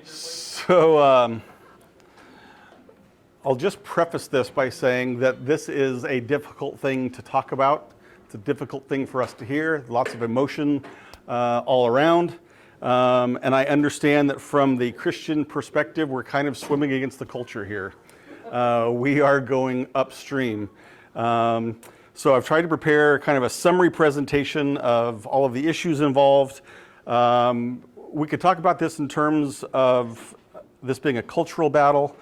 So I'll just preface this by saying that this is a difficult thing to talk about. It's a difficult thing for us to hear, lots of emotion all around. And I understand that from the Christian perspective, we're kind of swimming against the culture here. We are going upstream. So I've tried to prepare kind of a summary presentation of all of the issues involved. We could talk about this in terms of this being a cultural battle.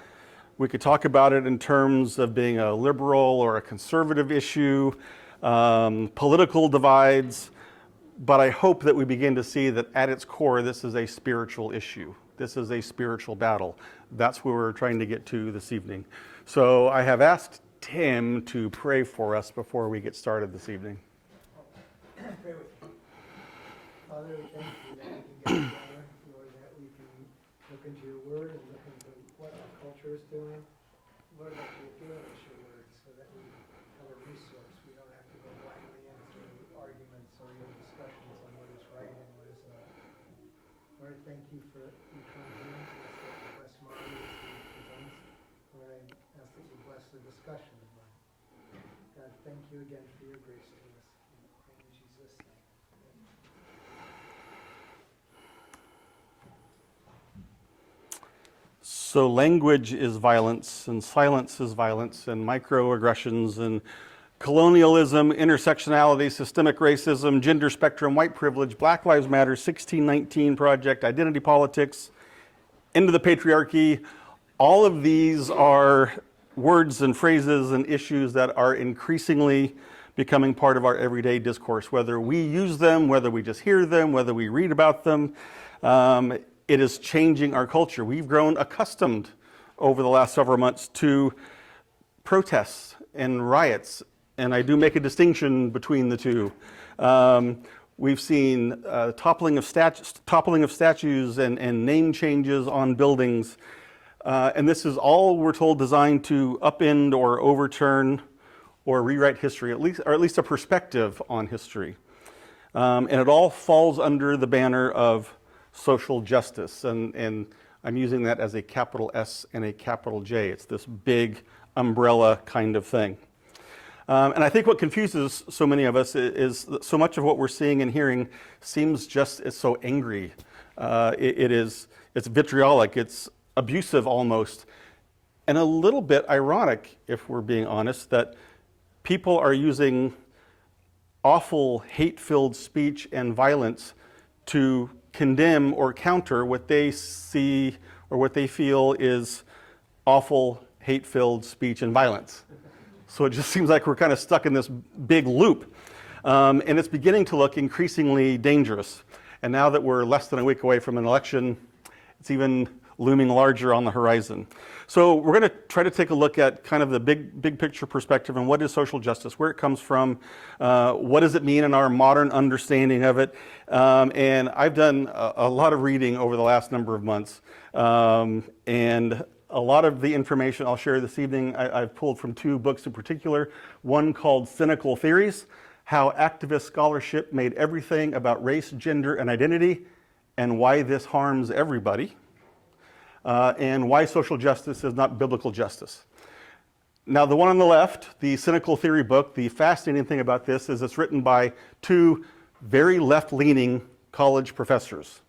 We could talk about it in terms of being a liberal or a conservative issue, political divides, but I hope that we begin to see that at its core, this is a spiritual issue. This is a spiritual battle. That's where we're trying to get to this evening. So I have asked Tim to pray for us before we get started this evening. Pray with you. Father, we thank you that we can get together, Lord, that we can look into your word and look into what our culture is doing. Lord, that you give us your word so that we have a resource. We don't have to go blindly into arguments or even discussions on what is right and what is not. Lord, thank you for you come here and bless Marty as he presents. Lord, I ask that you bless the discussion of mine. God, thank you again for your grace to us. In Jesus' name. So language is violence, and silence is violence, and microaggressions, and colonialism, intersectionality, systemic racism, gender spectrum, white privilege, Black Lives Matter, 1619 Project, identity politics, end of the patriarchy. All of these are words and phrases and issues that are increasingly becoming part of our everyday discourse, whether we use them, whether we just hear them, whether we read about them. It is changing our culture. We've grown accustomed over the last several months to protests and riots, and I do make a distinction between the two. We've seen toppling of statues and name changes on buildings, and this is all, we're told, designed to upend or overturn or rewrite history, at least a perspective on history. And it all falls under the banner of social justice, and I'm using that as a capital S and a capital J. It's this big umbrella kind of thing. And I think what confuses so many of us is that so much of what we're seeing and hearing seems just so angry. It's vitriolic, it's abusive almost, and a little bit ironic, if we're being honest, that people are using awful hate-filled speech and violence to condemn or counter what they see or what they feel is awful, hate-filled speech and violence. So it just seems like we're kind of stuck in this big loop. And it's beginning to look increasingly dangerous. And now that we're less than a week away from an election, it's even looming larger on the horizon. So we're going to try to take a look at kind of the big picture perspective and what is social justice, where it comes from, what does it mean in our modern understanding of it. And I've done a lot of reading over the last number of months. And a lot of the information I'll share this evening, I've pulled from two books in particular. One called Cynical Theories, How Activist Scholarship Made Everything About Race, Gender, and Identity, and Why This Harms Everybody. And Why Social Justice is Not Biblical Justice. Now, the one on the left, the Cynical Theory book, the fascinating thing about this is it's written by two very left-leaning college professors,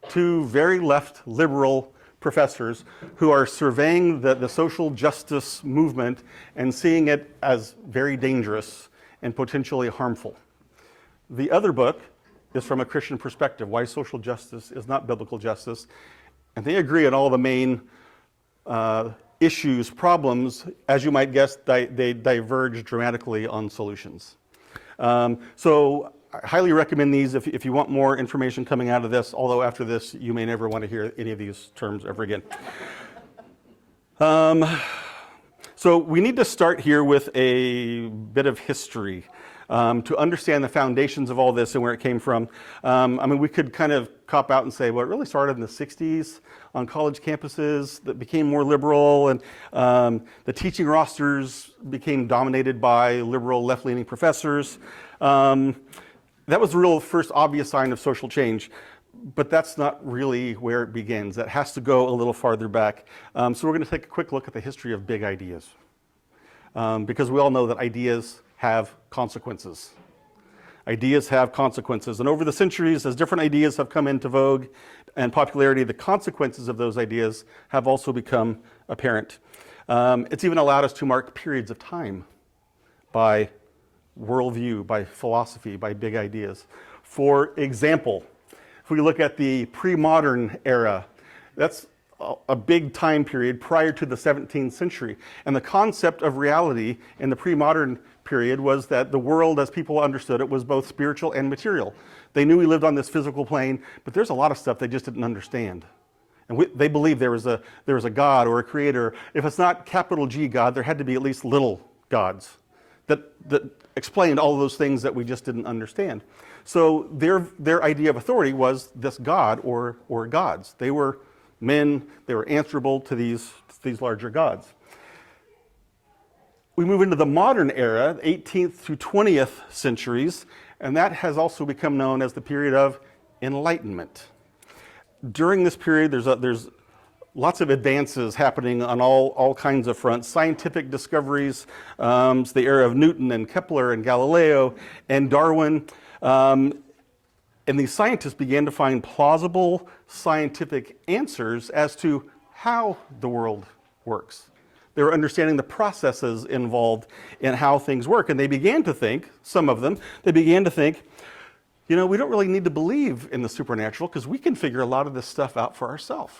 two very left liberal professors who are surveying the social justice movement and seeing it as very dangerous and potentially harmful. The other book is from a Christian perspective, Why Social Justice is Not Biblical Justice. And they agree on all the main issues, problems. As you might guess, they diverge dramatically on solutions. So I highly recommend these if you want more information coming out of this, although after this, you may never want to hear any of these terms ever again. So we need to start here with a bit of history. To understand the foundations of all this and where it came from. I mean, we could kind of cop out and say, well, it really started in the 60s on college campuses that became more liberal, and the teaching rosters became dominated by liberal left-leaning professors. That was the real first obvious sign of social change. But that's not really where it begins. That has to go a little farther back. So we're going to take a quick look at the history of big ideas. Because we all know that ideas have consequences. Ideas have consequences. And over the centuries, as different ideas have come into vogue and popularity, the consequences of those ideas have also become apparent. It's even allowed us to mark periods of time by worldview, by philosophy, by big ideas. For example, if we look at the pre-modern era, that's a big time period prior to the 17th century. And the concept of reality in the pre-modern period was that the world, as people understood it, was both spiritual and material. They knew we lived on this physical plane, but there's a lot of stuff they just didn't understand. And they believed there was a God or a creator. If it's not capital G God, there had to be at least little gods that explained all of those things that we just didn't understand. So their idea of authority was this God or gods. They were men, they were answerable to these larger gods. We move into the modern era, 18th to 20th centuries, and that has also become known as the period of enlightenment. During this period, there's lots of advances happening on all kinds of fronts. Scientific discoveries, it's the era of Newton and Kepler and Galileo and Darwin. And these scientists began to find plausible scientific answers as to how the world works. They were understanding the processes involved in how things work. And they began to think, some of them, we don't really need to believe in the supernatural because we can figure a lot of this stuff out for ourselves.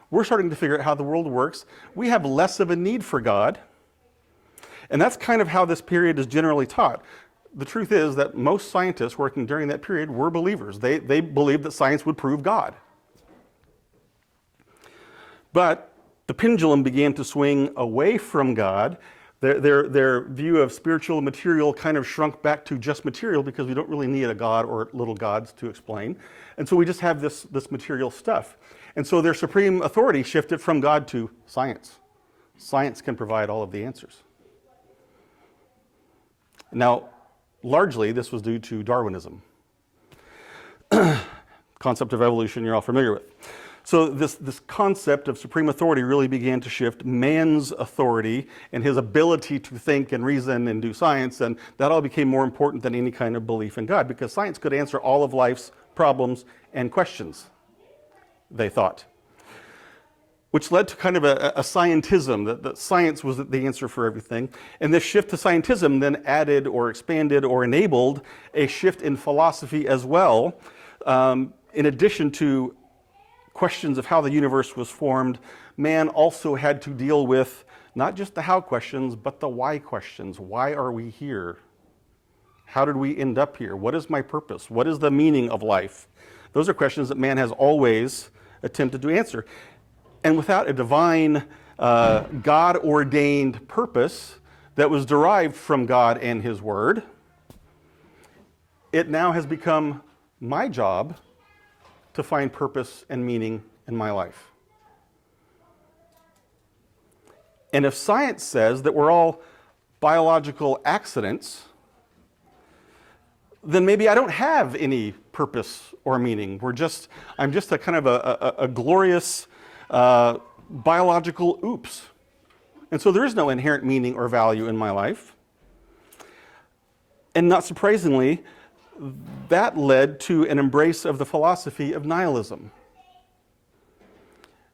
We're starting to figure out how the world works. We have less of a need for God. And that's kind of how this period is generally taught. The truth is that most scientists working during that period were believers. They believed that science would prove God. But the pendulum began to swing away from God. Their view of spiritual and material kind of shrunk back to just material because we don't really need a God or little gods to explain. And so we just have this material stuff. And so their supreme authority shifted from God to science. Science can provide all of the answers. Now, largely, this was due to Darwinism. Concept of evolution you're all familiar with. So this concept of supreme authority really began to shift man's authority and his ability to think and reason and do science, and that all became more important than any kind of belief in God, because science could answer all of life's problems and questions, they thought. Which led to kind of a scientism, that science was the answer for everything. And this shift to scientism then added or expanded or enabled a shift in philosophy as well. In addition to questions of how the universe was formed, man also had to deal with not just the how questions, but the why questions. Why are we here? How did we end up here? What is my purpose? What is the meaning of life? Those are questions that man has always attempted to answer. And without a divine, God-ordained purpose that was derived from God and His Word, it now has become my job to find purpose and meaning in my life. And if science says that we're all biological accidents, then maybe I don't have any purpose or meaning. I'm just a kind of a glorious biological oops. And so there is no inherent meaning or value in my life. And not surprisingly, that led to an embrace of the philosophy of nihilism.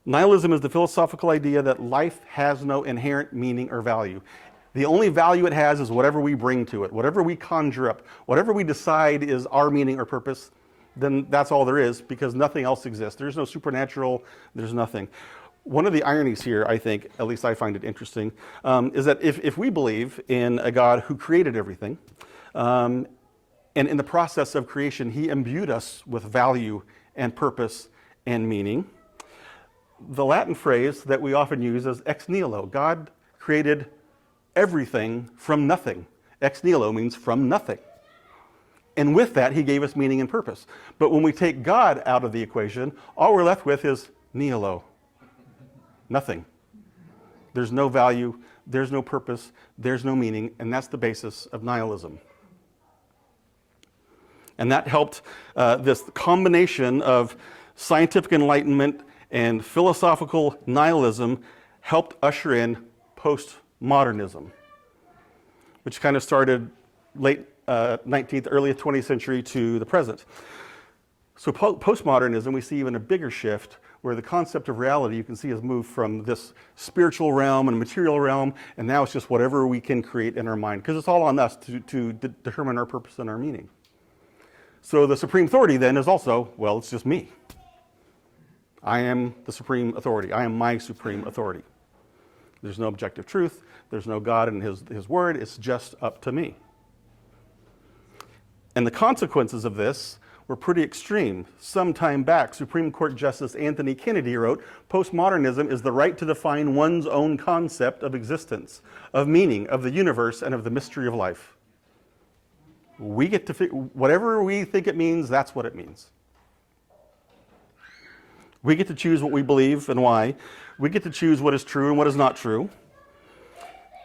Nihilism is the philosophical idea that life has no inherent meaning or value. The only value it has is whatever we bring to it, whatever we conjure up, whatever we decide is our meaning or purpose, then that's all there is, because nothing else exists. There's no supernatural, there's nothing. One of the ironies here, I think, at least I find it interesting, is that if we believe in a God who created everything, and in the process of creation, He imbued us with value and purpose and meaning, the Latin phrase that we often use is ex nihilo. God created everything from nothing. Ex nihilo means from nothing. And with that, He gave us meaning and purpose. But when we take God out of the equation, all we're left with is nihilo. Nothing. There's no value, there's no purpose, there's no meaning, and that's the basis of nihilism. And that helped this combination of scientific enlightenment and philosophical nihilism helped usher in postmodernism, which kind of started late 19th, early 20th century to the present. So postmodernism, we see even a bigger shift where the concept of reality, you can see, has moved from this spiritual realm and material realm, and now it's just whatever we can create in our mind, because it's all on us to determine our purpose and our meaning. So the supreme authority then is also, well, it's just me. I am the supreme authority. I am my supreme authority. There's no objective truth. There's no God and his word. It's just up to me. And the consequences of this were pretty extreme. Some time back, Supreme Court Justice Anthony Kennedy wrote, "Postmodernism is the right to define one's own concept of existence, of meaning, of the universe, and of the mystery of life." We get to whatever we think it means, that's what it means. We get to choose what we believe and why. We get to choose what is true and what is not true.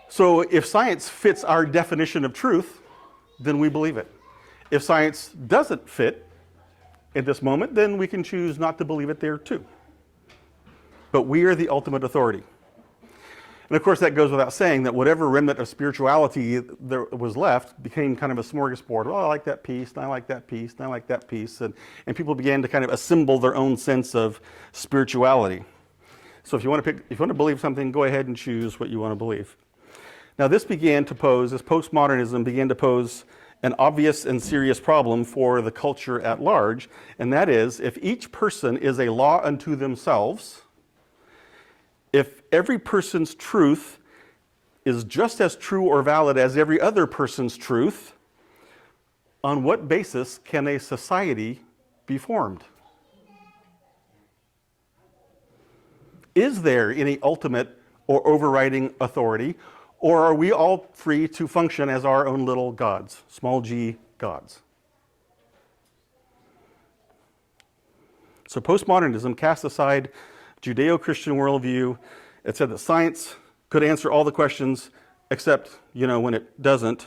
So if science fits our definition of truth, then we believe it. If science doesn't fit at this moment, then we can choose not to believe it there too. But we are the ultimate authority. And of course, that goes without saying that whatever remnant of spirituality there was left became kind of a smorgasbord. Oh, I like that piece, and I like that piece, and I like that piece. And people began to kind of assemble their own sense of spirituality. So if you want to believe something, go ahead and choose what you want to believe. Now this postmodernism began to pose an obvious and serious problem for the culture at large, and that is, if each person is a law unto themselves, if every person's truth is just as true or valid as every other person's truth, on what basis can a society be formed? Is there any ultimate or overriding authority, or are we all free to function as our own little gods, small g gods? So postmodernism cast aside Judeo-Christian worldview. It said that science could answer all the questions except, when it doesn't.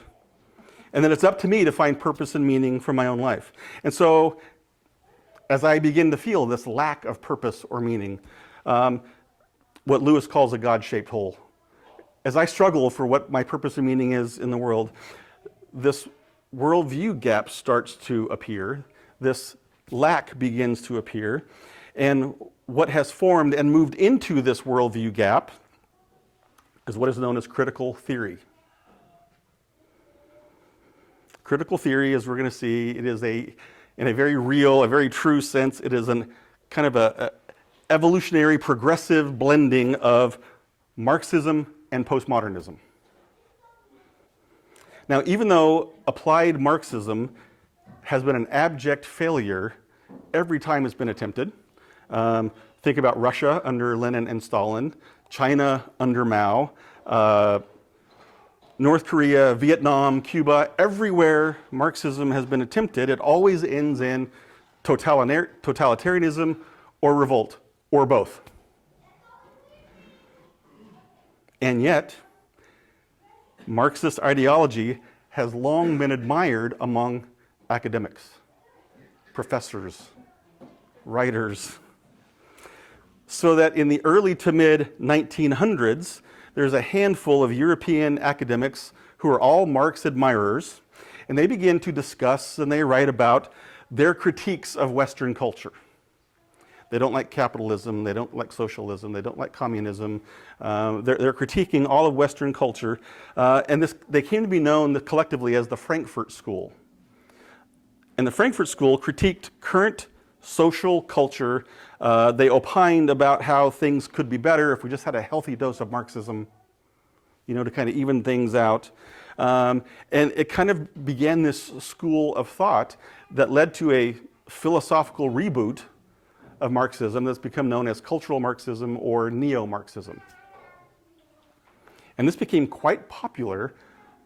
And then it's up to me to find purpose and meaning for my own life. And so as I begin to feel this lack of purpose or meaning, what Lewis calls a God-shaped hole, as I struggle for what my purpose and meaning is in the world, this worldview gap starts to appear. This lack begins to appear. And what has formed and moved into this worldview gap is what is known as critical theory. Critical theory, as we're going to see, it is in a very real, a very true sense, it is an kind of a evolutionary, progressive blending of Marxism and postmodernism. Now, even though applied Marxism has been an abject failure every time it's been attempted, think about Russia under Lenin and Stalin, China under Mao, North Korea, Vietnam, Cuba, everywhere Marxism has been attempted, it always ends in totalitarianism or revolt, or both. And yet, Marxist ideology has long been admired among academics, professors, writers, so that in the early to mid 1900s, there's a handful of European academics who are all Marx admirers, and they begin to discuss and they write about their critiques of Western culture. They don't like capitalism, they don't like socialism, they don't like communism. They're critiquing all of Western culture, and they came to be known collectively as the Frankfurt School. And the Frankfurt School critiqued current social culture. They opined about how things could be better if we just had a healthy dose of Marxism, to kind of even things out. And it kind of began this school of thought that led to a philosophical reboot of Marxism that's become known as cultural Marxism or neo-Marxism. And this became quite popular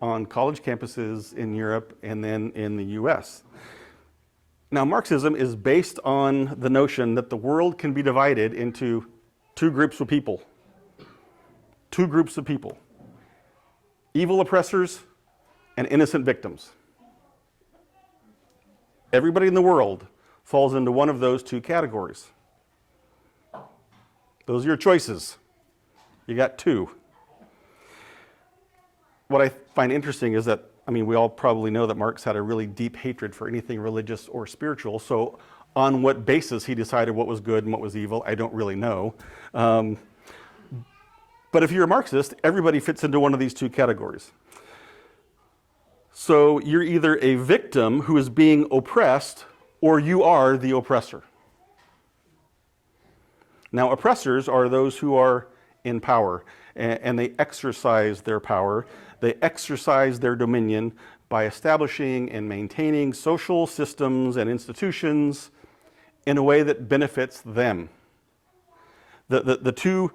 on college campuses in Europe and then in the US. Now, Marxism is based on the notion that the world can be divided into two groups of people. Two groups of people. Evil oppressors and innocent victims. Everybody in the world falls into one of those two categories. Those are your choices. You got two. What I find interesting is that, we all probably know that Marx had a really deep hatred for anything religious or spiritual. So on what basis he decided what was good and what was evil, I don't really know. But if you're a Marxist, everybody fits into one of these two categories. So you're either a victim who is being oppressed, or you are the oppressor. Now, oppressors are those who are in power, and they exercise their power. They exercise their dominion by establishing and maintaining social systems and institutions in a way that benefits them. The two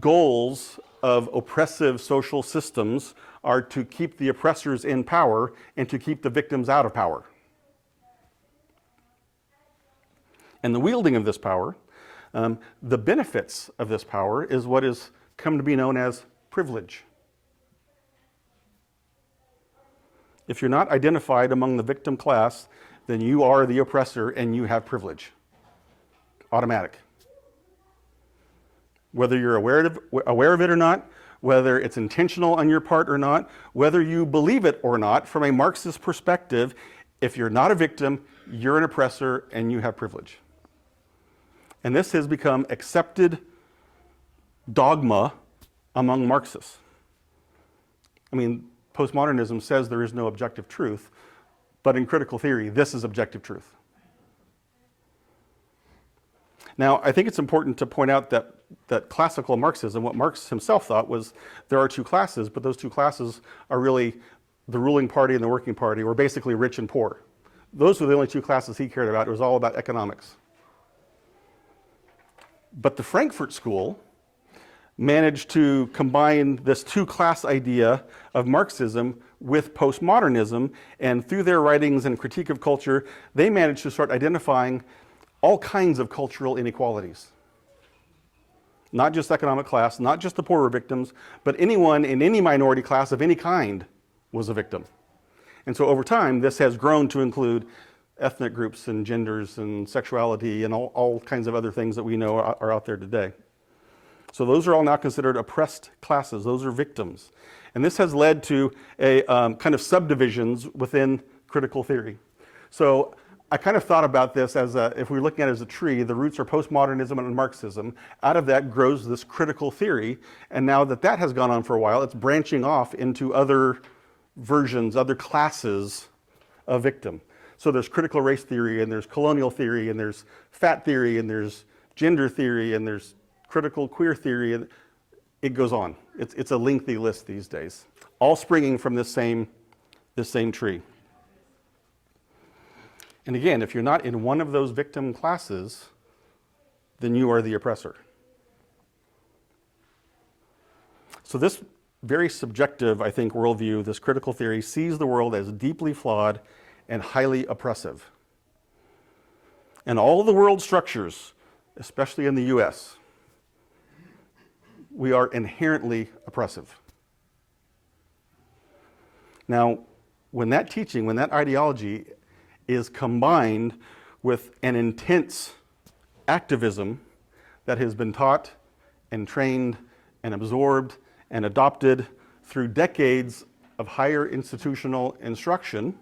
goals of oppressive social systems are to keep the oppressors in power and to keep the victims out of power. And the wielding of this power, the benefits of this power, is what has come to be known as privilege. If you're not identified among the victim class, then you are the oppressor and you have privilege. Automatic. Whether you're aware of it or not, whether it's intentional on your part or not, whether you believe it or not, from a Marxist perspective, if you're not a victim, you're an oppressor and you have privilege. And this has become accepted dogma among Marxists. Postmodernism says there is no objective truth, but in critical theory, this is objective truth. Now, I think it's important to point out that classical Marxism, what Marx himself thought was there are two classes, but those two classes are really the ruling party and the working party, or basically rich and poor. Those were the only two classes he cared about. It was all about economics. But the Frankfurt School managed to combine this two-class idea of Marxism with postmodernism, and through their writings and critique of culture, they managed to start identifying all kinds of cultural inequalities. Not just economic class, not just the poorer victims, but anyone in any minority class of any kind was a victim. And so over time, this has grown to include ethnic groups and genders and sexuality and all kinds of other things that we know are out there today. So those are all now considered oppressed classes. Those are victims. And this has led to a kind of subdivisions within critical theory. So I kind of thought about this as if we were looking at it as a tree, the roots are postmodernism and Marxism. Out of that grows this critical theory. And now that has gone on for a while, it's branching off into other versions, other classes of victim. So there's critical race theory, and there's colonial theory, and there's fat theory, and there's gender theory, and there's critical queer theory, and it goes on. It's a lengthy list these days, all springing from this same tree. And again, if you're not in one of those victim classes, then you are the oppressor. So this very subjective, I think, worldview, this critical theory, sees the world as deeply flawed and highly oppressive. And all the world structures, especially in the US, we are inherently oppressive. Now, when that teaching, when that ideology is combined with an intense activism that has been taught and trained and absorbed and adopted through decades of higher institutional instruction,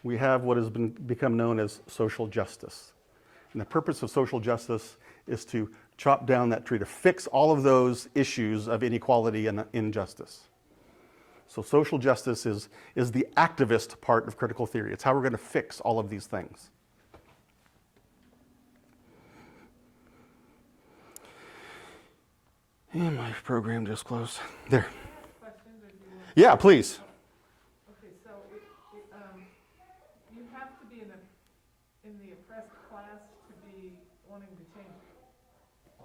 we have what has become known as social justice. And the purpose of social justice is to chop down that tree, to fix all of those issues of inequality and injustice. So social justice is the activist part of critical theory. It's how we're going to fix all of these things. And my program just closed. There. Questions, or do you want? Yeah, please. Okay, so you have to be in the oppressed class to be wanting to change it.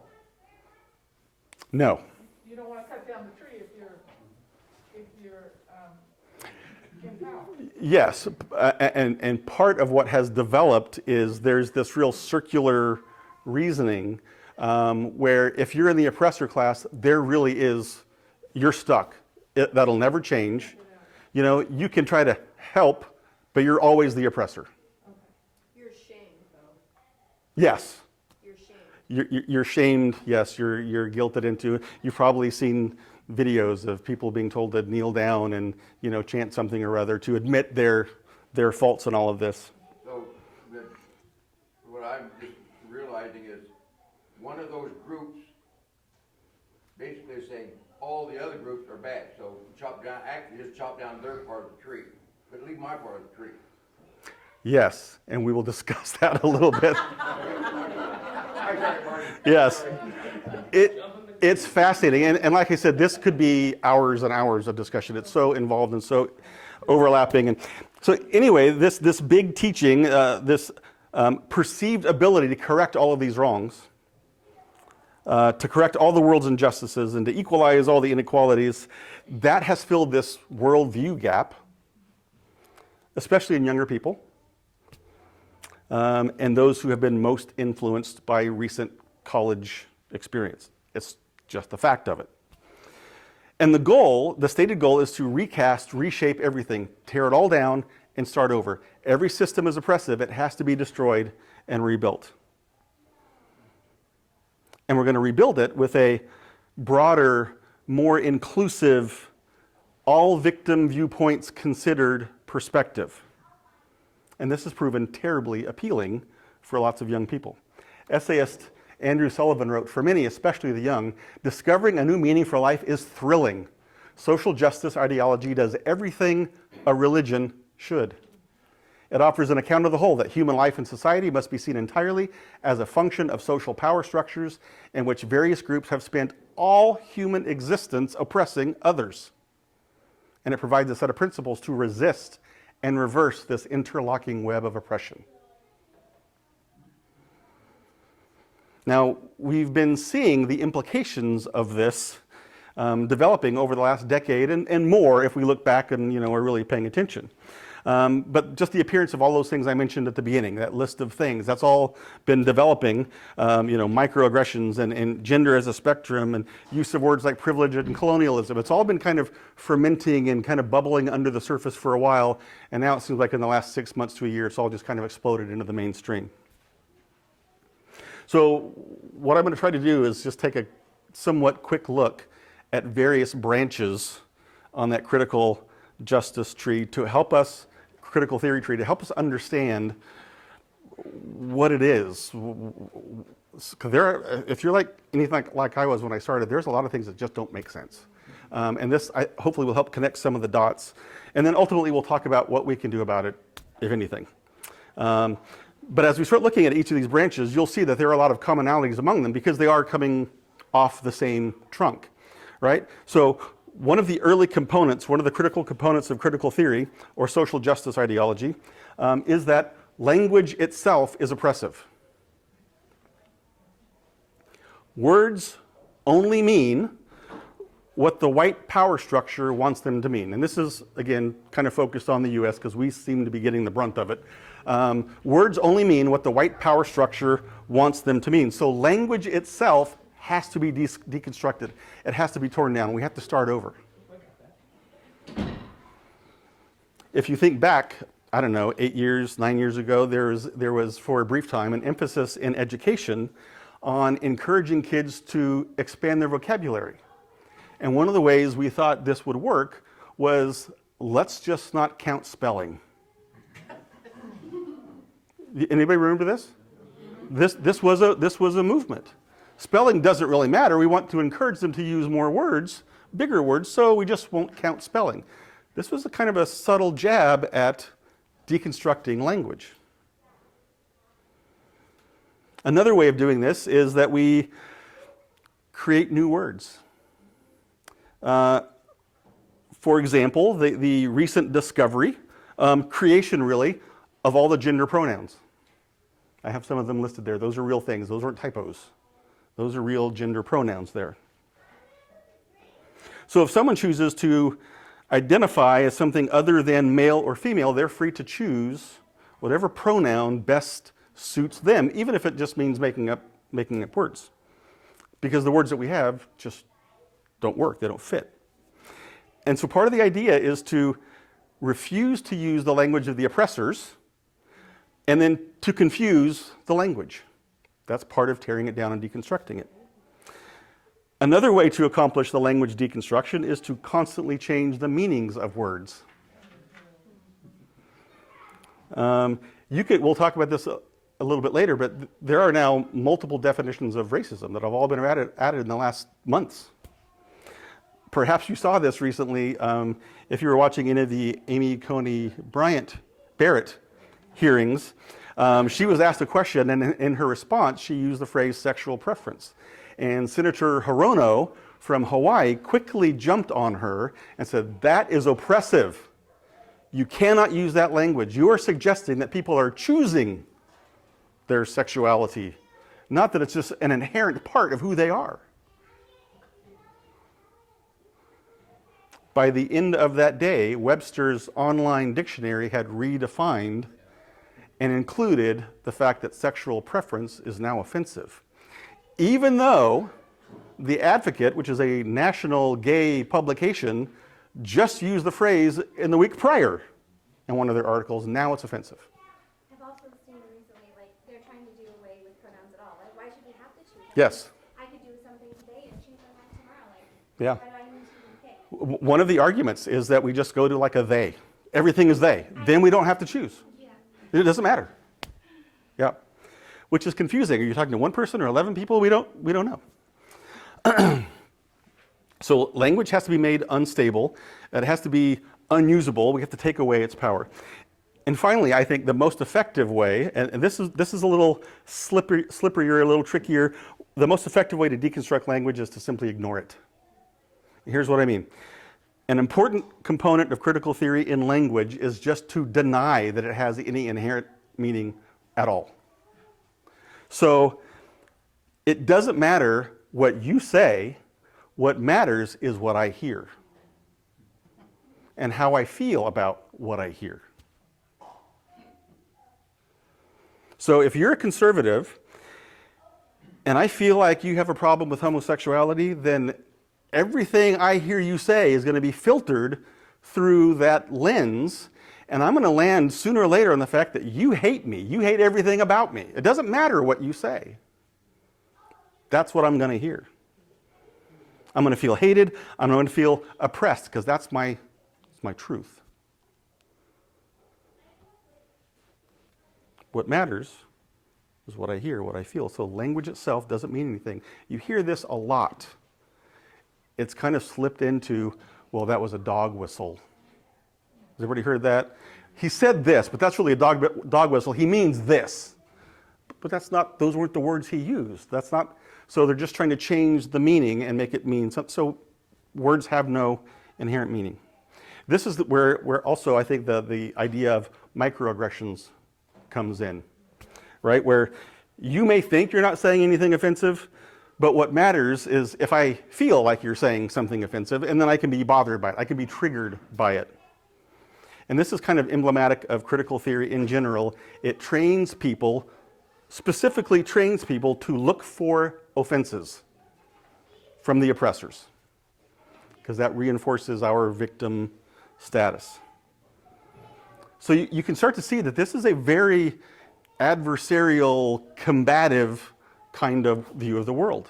No. You don't want to cut down the tree if you're in power. Yes, and part of what has developed is there's this real circular reasoning where if you're in the oppressor class, there really is, you're stuck. That'll never change. You know, you can try to help, but you're always the oppressor. You're shamed, though. Yes. You're shamed. You're shamed, yes, you're guilted into. You've probably seen videos of people being told to kneel down and, you know, chant something or other to admit their faults in all of this. So what I'm just realizing is one of those groups basically is saying all the other groups are bad. So actually just chop down their part of the tree, but leave my part of the tree. Yes, and we will discuss that a little bit. Yes, it's fascinating, and like I said, this could be hours and hours of discussion. It's so involved and so overlapping, and so anyway, this big teaching, this perceived ability to correct all of these wrongs, to correct all the world's injustices, and to equalize all the inequalities, that has filled this worldview gap, especially in younger people. And those who have been most influenced by recent college experience. It's just the fact of it. And the stated goal is to recast, reshape everything, tear it all down, and start over. Every system is oppressive. It has to be destroyed and rebuilt. And we're going to rebuild it with a broader, more inclusive, all victim viewpoints considered perspective. And this has proven terribly appealing for lots of young people. Essayist Andrew Sullivan wrote, "For many, especially the young, discovering a new meaning for life is thrilling. Social justice ideology does everything a religion should. It offers an account of the whole, that human life and society must be seen entirely as a function of social power structures in which various groups have spent all human existence oppressing others. And it provides a set of principles to resist and reverse this interlocking web of oppression." Now, we've been seeing the implications of this developing over the last decade and more if we look back and, you know, are really paying attention. But just the appearance of all those things I mentioned at the beginning, that list of things, that's all been developing, you know, microaggressions and gender as a spectrum and use of words like privilege and colonialism. It's all been kind of fermenting and kind of bubbling under the surface for a while. And now it seems like in the last 6 months to a year, it's all just kind of exploded into the mainstream. So what I'm going to try to do is just take a somewhat quick look at various branches on that critical justice tree to help us, critical theory tree, to help us understand what it is. Because if you're like anything like I was when I started, there's a lot of things that just don't make sense. And this hopefully will help connect some of the dots. And then ultimately we'll talk about what we can do about it, if anything. But as we start looking at each of these branches, you'll see that there are a lot of commonalities among them because they are coming off the same trunk, right? So one of the early components, one of the critical components of critical theory or social justice ideology is that language itself is oppressive. Words only mean what the white power structure wants them to mean. And this is, again, kind of focused on the US because we seem to be getting the brunt of it. Words only mean what the white power structure wants them to mean. So language itself has to be deconstructed. It has to be torn down. We have to start over. If you think back, I don't know, 8 years, 9 years ago, there was for a brief time an emphasis in education on encouraging kids to expand their vocabulary. And one of the ways we thought this would work was, let's just not count spelling. Anybody remember this? This was a movement. Spelling doesn't really matter. We want to encourage them to use more words, bigger words, so we just won't count spelling. This was a kind of a subtle jab at deconstructing language. Another way of doing this is that we create new words. For example, the recent discovery, creation really, of all the gender pronouns. I have some of them listed there. Those are real things. Those aren't typos. Those are real gender pronouns there. So if someone chooses to identify as something other than male or female, they're free to choose whatever pronoun best suits them, even if it just means making up words. Because the words that we have just don't work. They don't fit. And so part of the idea is to refuse to use the language of the oppressors and then to confuse the language. That's part of tearing it down and deconstructing it. Another way to accomplish the language deconstruction is to constantly change the meanings of words. We'll talk about this a little bit later, but there are now multiple definitions of racism that have all been added in the last months. Perhaps you saw this recently if you were watching any of the Amy Coney Barrett hearings. She was asked a question, and in her response, she used the phrase sexual preference. And Senator Hirono from Hawaii quickly jumped on her and said, "That is oppressive. You cannot use that language. You are suggesting that people are choosing their sexuality, not that it's just an inherent part of who they are." By the end of that day, Webster's online dictionary had redefined and included the fact that sexual preference is now offensive. Even though The Advocate, which is a national gay publication, just used the phrase in the week prior in one of their articles. Now it's offensive. I've also seen recently, like, they're trying to do away with pronouns at all. Like, why should we have to choose them? Yes. I could do something today and change my mind tomorrow. Like, Yeah. why do I need to be okay? One of the arguments is that we just go to like a they. Everything is they. Then we don't have to choose. Yeah. It doesn't matter. Yeah. Which is confusing. Are you talking to one person or 11 people? We don't know. So language has to be made unstable. It has to be unusable. We have to take away its power. And finally, I think the most effective way, and this is a little slipperier, a little trickier, the most effective way to deconstruct language is to simply ignore it. Here's what I mean. An important component of critical theory in language is just to deny that it has any inherent meaning at all. So it doesn't matter what you say. What matters is what I hear and how I feel about what I hear. So if you're a conservative and I feel like you have a problem with homosexuality, then everything I hear you say is going to be filtered through that lens, and I'm going to land sooner or later on the fact that you hate me. You hate everything about me. It doesn't matter what you say. That's what I'm going to hear. I'm going to feel hated. I'm going to feel oppressed because that's my truth. What matters is what I hear, what I feel. So language itself doesn't mean anything. You hear this a lot. It's kind of slipped into, well, that was a dog whistle. Has everybody heard that? He said this, but that's really a dog whistle. He means this. But that's not, those weren't the words he used. That's not, so they're just trying to change the meaning and make it mean something. So words have no inherent meaning. This is where also I think the idea of microaggressions comes in, right? Where you may think you're not saying anything offensive, but what matters is if I feel like you're saying something offensive, and then I can be bothered by it. I can be triggered by it. And this is kind of emblematic of critical theory in general. It trains people, specifically trains people to look for offenses from the oppressors, because that reinforces our victim status. So you can start to see that this is a very adversarial, combative kind of view of the world.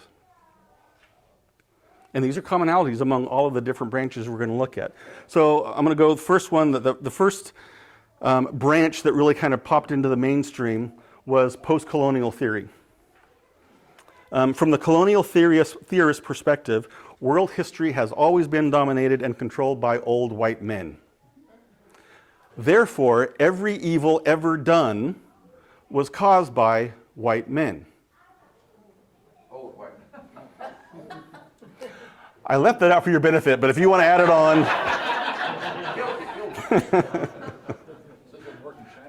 And these are commonalities among all of the different branches we're going to look at. So I'm going to go the first one, the first branch that really kind of popped into the mainstream was post-colonial theory. From the colonial theorist perspective, world history has always been dominated and controlled by old white men. Therefore, every evil ever done was caused by white men. Oh, white. I left that out for your benefit, but if you want to add it on.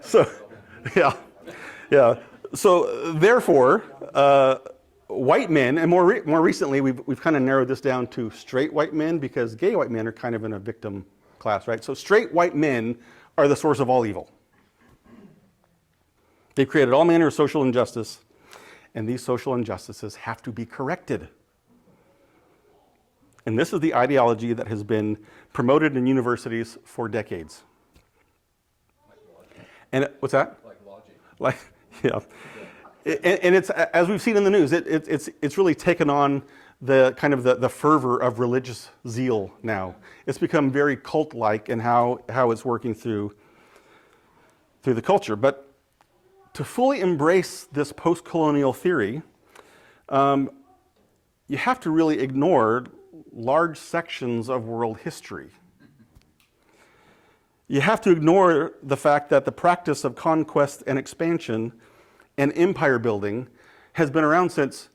So, yeah. So, therefore, white men, and more recently, we've kind of narrowed this down to straight white men, because gay white men are kind of in a victim class, right? So, straight white men are the source of all evil. They've created all manner of social injustice, and these social injustices have to be corrected. And this is the ideology that has been promoted in universities for decades. And what's that? Like logic. Like, yeah. And it's, as we've seen in the news, it's really taken on the kind of the fervor of religious zeal now. It's become very cult-like in how it's working through the culture. But to fully embrace this post-colonial theory, you have to really ignore large sections of world history. You have to ignore the fact that the practice of conquest and expansion and empire building has been around since,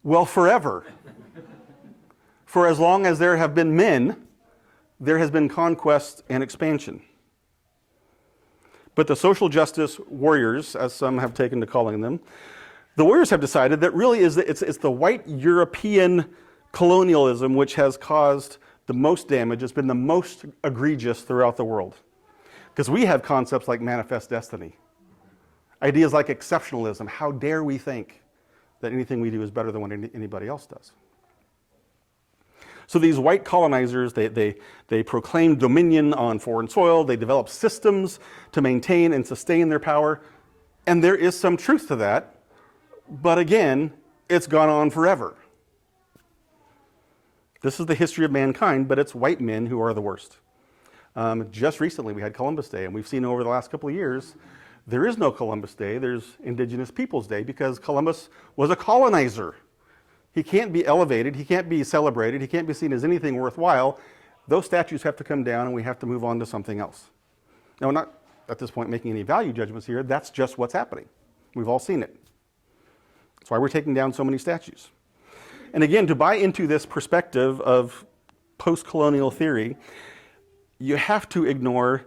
well, forever. For as long as there have been men, there has been conquest and expansion. But the social justice warriors, as some have taken to calling them, the warriors have decided that really it's the white European colonialism which has caused the most damage. It's been the most egregious throughout the world. Because we have concepts like manifest destiny. Ideas like exceptionalism. How dare we think that anything we do is better than what anybody else does? So these white colonizers, they proclaim dominion on foreign soil. They develop systems to maintain and sustain their power. And there is some truth to that. But again, it's gone on forever. This is the history of mankind, but it's white men who are the worst. Just recently we had Columbus Day, and we've seen over the last couple of years, there is no Columbus Day, there's Indigenous Peoples Day, because Columbus was a colonizer. He can't be elevated, he can't be celebrated, he can't be seen as anything worthwhile. Those statues have to come down and we have to move on to something else. Now, we're not at this point making any value judgments here, that's just what's happening. We've all seen it. That's why we're taking down so many statues. And again, to buy into this perspective of post-colonial theory, you have to ignore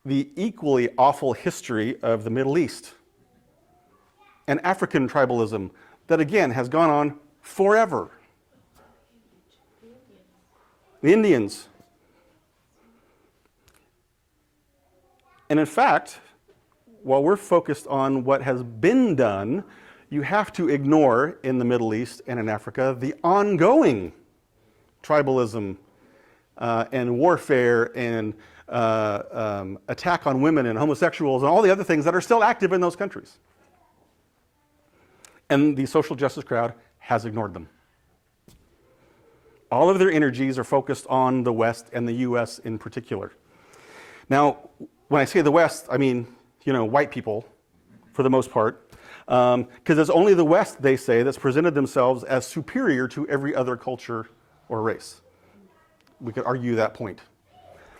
the equally awful history of the Middle East and African tribalism that, again, has gone on forever. The Indians. And in fact, while we're focused on what has been done, you have to ignore, in the Middle East and in Africa, the ongoing tribalism and warfare and attack on women and homosexuals and all the other things that are still active in those countries. And the social justice crowd has ignored them. All of their energies are focused on the West and the US in particular. Now, when I say the West, I mean, white people for the most part. Because it's only the West, they say, that's presented themselves as superior to every other culture or race. We could argue that point.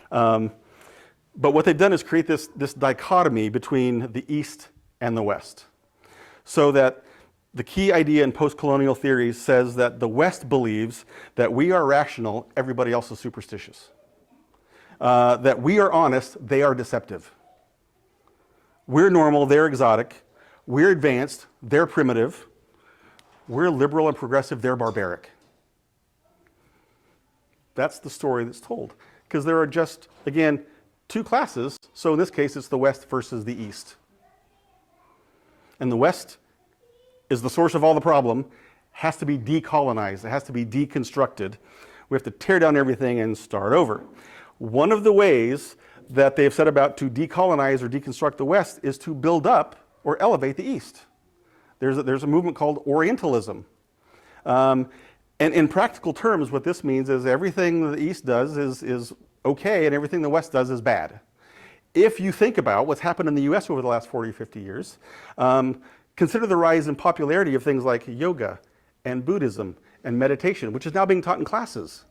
But what they've done is create this dichotomy between the East and the West. So that the key idea in post-colonial theories says that the West believes that we are rational, everybody else is superstitious. That we are honest, they are deceptive. We're normal, they're exotic. We're advanced, they're primitive. We're liberal and progressive, they're barbaric. That's the story that's told. Because there are just, again, two classes. So in this case, it's the West versus the East. And the West is the source of all the problem, has to be decolonized, it has to be deconstructed. We have to tear down everything and start over. One of the ways that they've set about to decolonize or deconstruct the West is to build up or elevate the East. There's a movement called Orientalism. And in practical terms, what this means is everything the East does is okay and everything the West does is bad. If you think about what's happened in the US over the last 40 or 50 years, consider the rise in popularity of things like yoga and Buddhism and meditation, which is now being taught in classes.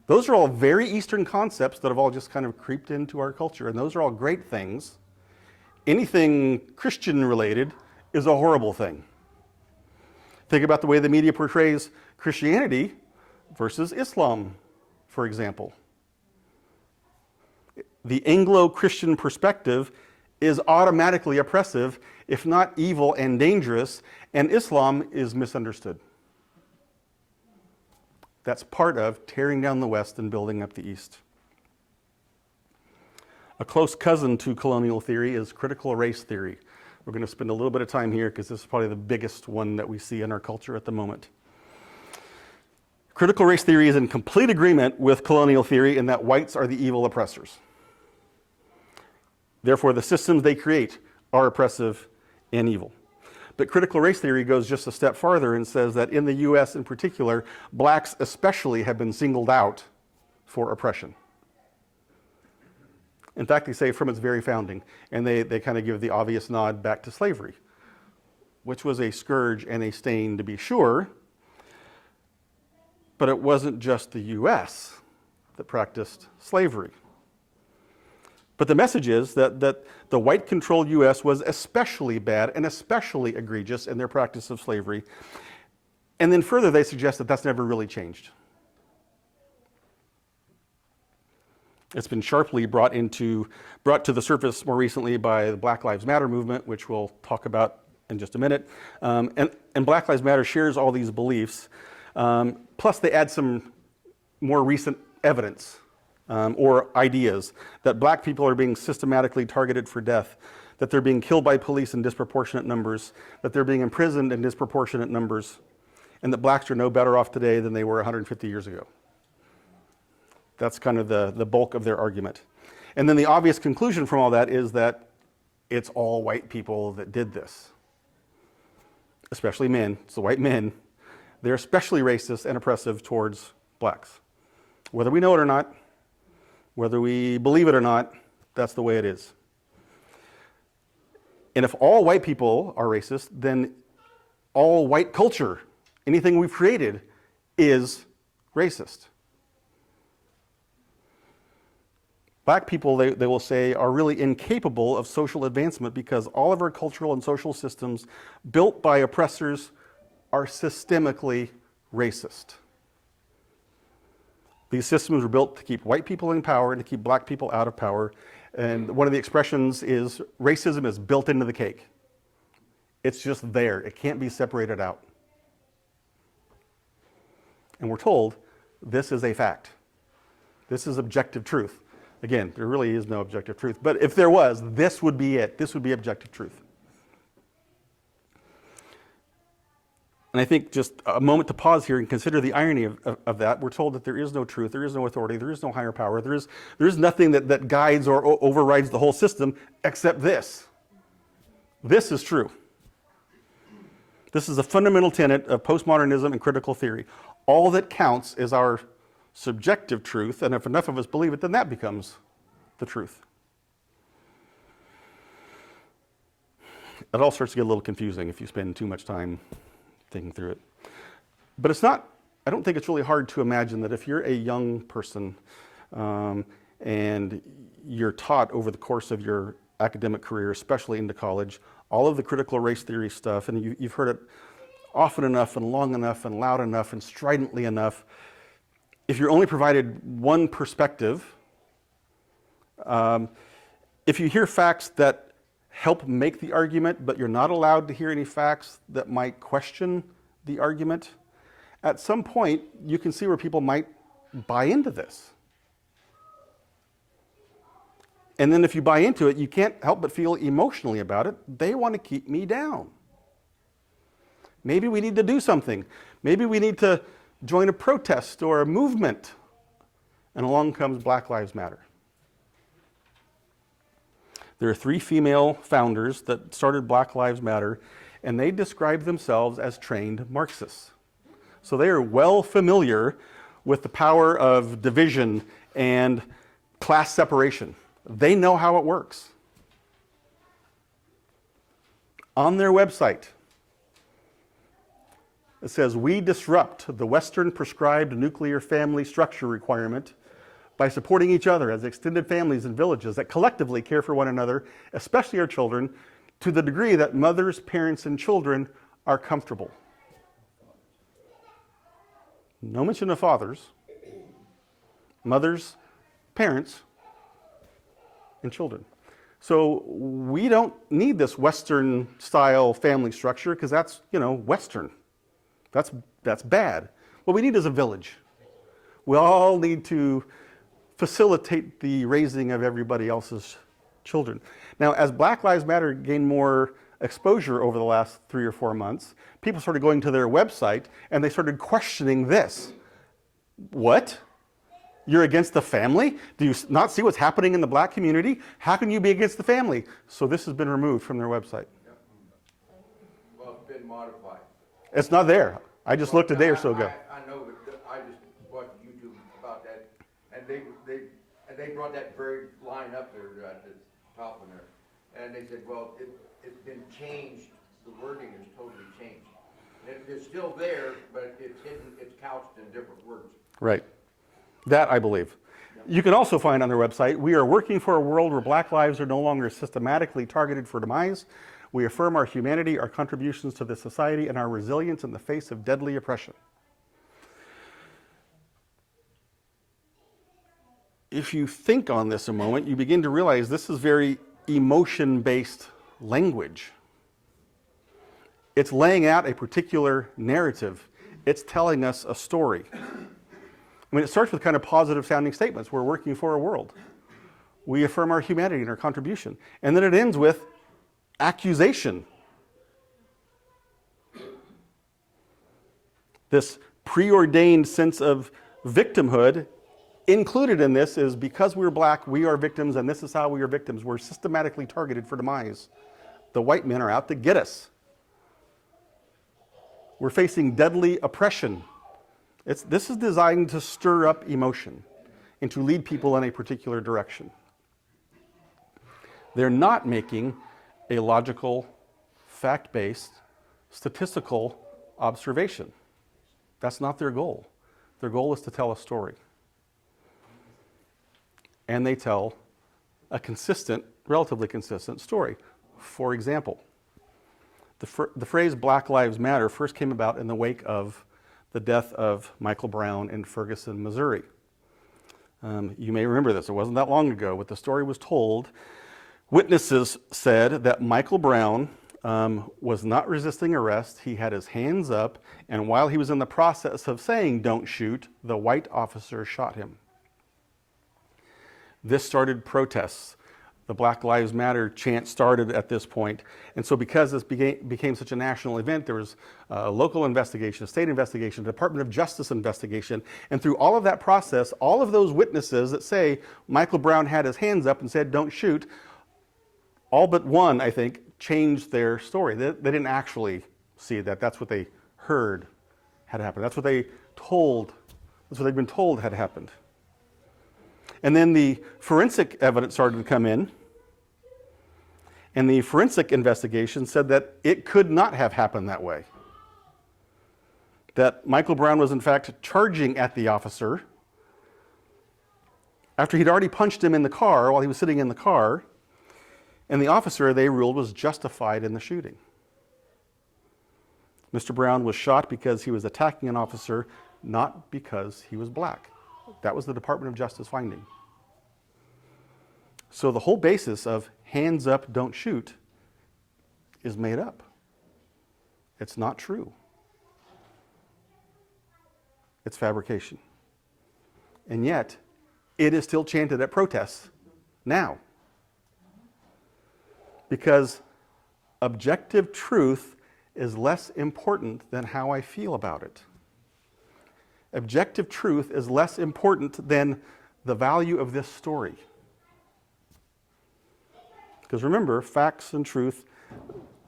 Those are all very Eastern concepts that have all just kind of creeped into our culture, and those are all great things. Anything Christian related is a horrible thing. Think about the way the media portrays Christianity versus Islam, for example. The Anglo-Christian perspective is automatically oppressive, if not evil and dangerous, and Islam is misunderstood. That's part of tearing down the West and building up the East. A close cousin to colonial theory is critical race theory. We're going to spend a little bit of time here because this is probably the biggest one that we see in our culture at the moment. Critical race theory is in complete agreement with colonial theory in that whites are the evil oppressors. Therefore, the systems they create are oppressive and evil. But critical race theory goes just a step farther and says that in the US in particular, blacks especially have been singled out for oppression. In fact, they say from its very founding, and they kind of give the obvious nod back to slavery, which was a scourge and a stain to be sure, but it wasn't just the US that practiced slavery. But the message is that the white-controlled US was especially bad and especially egregious in their practice of slavery. And then further, they suggest that that's never really changed. It's been sharply brought to the surface more recently by the Black Lives Matter movement, which we'll talk about in just a minute. And Black Lives Matter shares all these beliefs. Plus, they add some more recent evidence or ideas that black people are being systematically targeted for death, that they're being killed by police in disproportionate numbers, that they're being imprisoned in disproportionate numbers, and that blacks are no better off today than they were 150 years ago. That's kind of the bulk of their argument. And then the obvious conclusion from all that is that it's all white people that did this, especially men. It's the white men. They're especially racist and oppressive towards blacks. Whether we know it or not, whether we believe it or not, that's the way it is. And if all white people are racist, then all white culture, anything we've created, is racist. Black people, they will say, are really incapable of social advancement because all of our cultural and social systems built by oppressors are systemically racist. These systems were built to keep white people in power and to keep black people out of power. And one of the expressions is racism is built into the cake. It's just there. It can't be separated out. And we're told this is a fact. This is objective truth. Again, there really is no objective truth. But if there was, this would be it. This would be objective truth. And I think just a moment to pause here and consider the irony of that. We're told that there is no truth, there is no authority, there is no higher power, there is nothing that guides or overrides the whole system except this. This is true. This is a fundamental tenet of postmodernism and critical theory. All that counts is our subjective truth, and if enough of us believe it, then that becomes the truth. It all starts to get a little confusing if you spend too much time thinking through it. But it's not, I don't think it's really hard to imagine that if you're a young person and you're taught over the course of your academic career, especially into college, all of the critical race theory stuff, and you've heard it often enough and long enough and loud enough and stridently enough, if you're only provided one perspective, if you hear facts that help make the argument, but you're not allowed to hear any facts that might question the argument, at some point you can see where people might buy into this. And then if you buy into it, you can't help but feel emotionally about it. They want to keep me down. Maybe we need to do something. Maybe we need to join a protest or a movement. And along comes Black Lives Matter. There are 3 female founders that started Black Lives Matter, and they describe themselves as trained Marxists. So they are well familiar with the power of division and class separation. They know how it works. On their website, it says, "We disrupt the Western prescribed nuclear family structure requirement by supporting each other as extended families and villages that collectively care for one another, especially our children, to the degree that mothers, parents, and children are comfortable." No mention of fathers, mothers, parents, and children. So we don't need this Western style family structure because that's, Western. That's bad. What we need is a village. We all need to facilitate the raising of everybody else's children. Now, as Black Lives Matter gained more exposure over the last 3 or 4 months, people started going to their website and they started questioning this. What? You're against the family? Do you not see what's happening in the black community? How can you be against the family? So this has been removed from their website. Well, it's been modified. It's not there. I just looked a day or so ago. I know, but I just watched YouTube about that, and they brought that very line up there at the top of there. And they said, well, it's been changed, the wording is totally changed. It's still there, but it's hidden, it's couched in different words. Right. That I believe. You can also find on their website, we are working for a world where black lives are no longer systematically targeted for demise. We affirm our humanity, our contributions to the society, and our resilience in the face of deadly oppression. If you think on this a moment, you begin to realize this is very emotion-based language. It's laying out a particular narrative. It's telling us a story. I mean, it starts with kind of positive sounding statements. We're working for a world. We affirm our humanity and our contribution. And then it ends with accusation. This preordained sense of victimhood included in this is because we're black, we are victims, and this is how we are victims. We're systematically targeted for demise. The white men are out to get us. We're facing deadly oppression. This is designed to stir up emotion and to lead people in a particular direction. They're not making a logical, fact-based, statistical observation. That's not their goal. Their goal is to tell a story. And they tell a consistent, relatively consistent story. For example, the phrase Black Lives Matter first came about in the wake of the death of Michael Brown in Ferguson, Missouri. You may remember this. It wasn't that long ago, but the story was told. Witnesses said that Michael Brown was not resisting arrest. He had his hands up, and while he was in the process of saying, "Don't shoot," the white officer shot him. This started protests. The Black Lives Matter chant started at this point. And so because this became such a national event, there was a local investigation, a state investigation, a Department of Justice investigation. And through all of that process, all of those witnesses that say Michael Brown had his hands up and said, "Don't shoot," all but one, I think, changed their story. They didn't actually see that. That's what they heard had happened. That's what they'd been told had happened. And then the forensic evidence started to come in. And the forensic investigation said that it could not have happened that way. That Michael Brown was in fact charging at the officer after he'd already punched him in the car while he was sitting in the car. And the officer, they ruled, was justified in the shooting. Mr. Brown was shot because he was attacking an officer, not because he was black. That was the Department of Justice finding. So the whole basis of hands up, don't shoot is made up. It's not true. It's fabrication. And yet, it is still chanted at protests now. Because objective truth is less important than how I feel about it. Objective truth is less important than the value of this story. Because remember, facts and truth,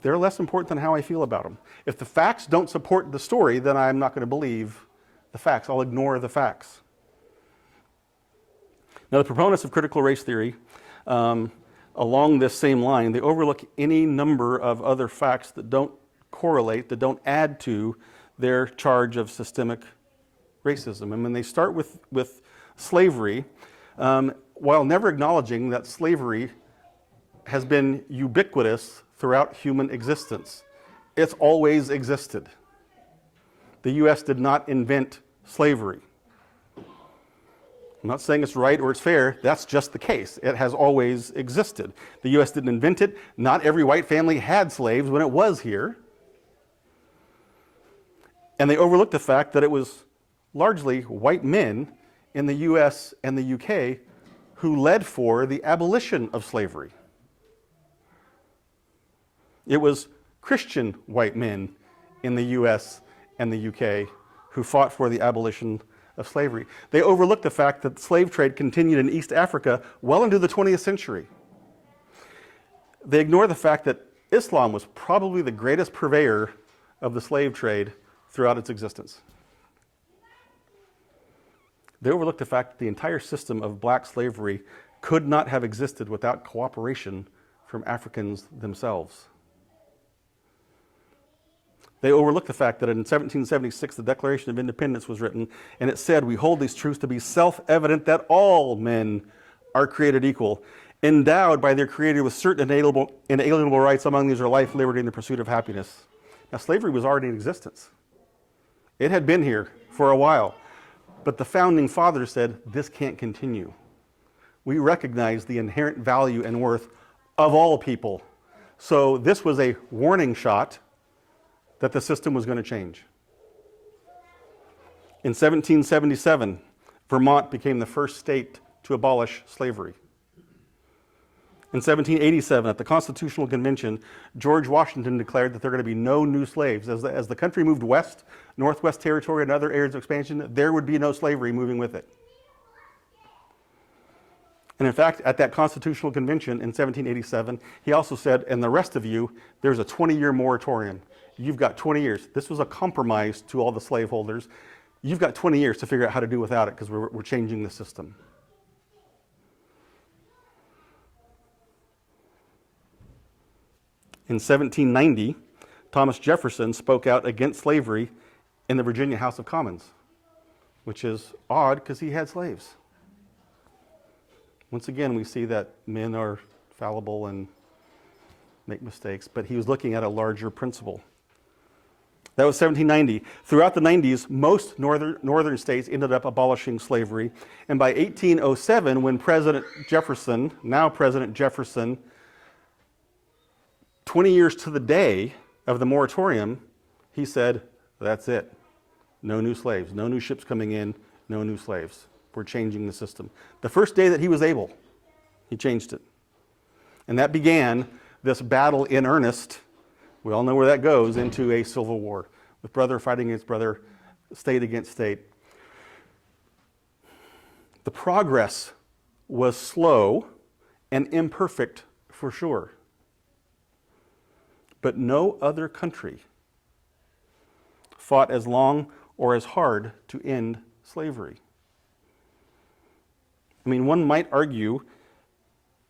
they're less important than how I feel about them. If the facts don't support the story, then I'm not going to believe the facts. I'll ignore the facts. Now, the proponents of critical race theory, along this same line, they overlook any number of other facts that don't correlate, that don't add to their charge of systemic racism. And when they start with slavery, while never acknowledging that slavery has been ubiquitous throughout human existence. It's always existed. The U.S. did not invent slavery. I'm not saying it's right or it's fair. That's just the case. It has always existed. The U.S. didn't invent it. Not every white family had slaves when it was here. And they overlooked the fact that it was largely white men in the U.S. and the U.K. who led for the abolition of slavery. It was Christian white men in the U.S. and the U.K. who fought for the abolition of slavery. They overlooked the fact that slave trade continued in East Africa well into the 20th century. They ignore the fact that Islam was probably the greatest purveyor of the slave trade throughout its existence. They overlooked the fact that the entire system of black slavery could not have existed without cooperation from Africans themselves. They overlooked the fact that in 1776 the Declaration of Independence was written, and it said, "We hold these truths to be self-evident that all men are created equal, endowed by their Creator with certain inalienable rights. Among these are life, liberty, and the pursuit of happiness." Now, slavery was already in existence. It had been here for a while, but the founding fathers said, this can't continue. We recognize the inherent value and worth of all people. So this was a warning shot that the system was going to change. In 1777, Vermont became the first state to abolish slavery. In 1787, at the Constitutional Convention, George Washington declared that there are going to be no new slaves. As the country moved west, Northwest Territory and other areas of expansion, there would be no slavery moving with it. And in fact, at that Constitutional Convention in 1787, he also said, and the rest of you, there's a 20-year moratorium. You've got 20 years. This was a compromise to all the slaveholders. You've got 20 years to figure out how to do without it because we're changing the system. In 1790, Thomas Jefferson spoke out against slavery in the Virginia House of Commons, which is odd because he had slaves. Once again, we see that men are fallible and make mistakes, but he was looking at a larger principle. That was 1790. Throughout the 90s, most northern states ended up abolishing slavery. And by 1807, when President Jefferson, now President Jefferson, 20 years to the day of the moratorium, he said, that's it. No new slaves, no new ships coming in, no new slaves. We're changing the system. The first day that he was able, he changed it. And that began this battle in earnest. We all know where that goes, into a civil war, with brother fighting against brother, state against state. The progress was slow and imperfect for sure. But no other country fought as long or as hard to end slavery. I mean, one might argue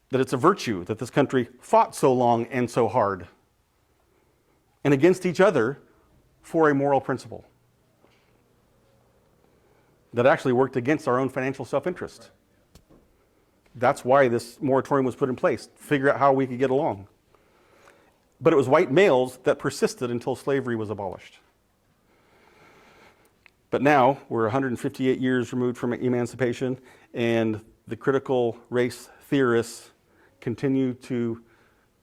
that it's a virtue that this country fought so long and so hard and against each other for a moral principle that actually worked against our own financial self-interest. That's why this moratorium was put in place, to figure out how we could get along. But it was white males that persisted until slavery was abolished. But now, we're 158 years removed from emancipation, and the critical race theorists continue to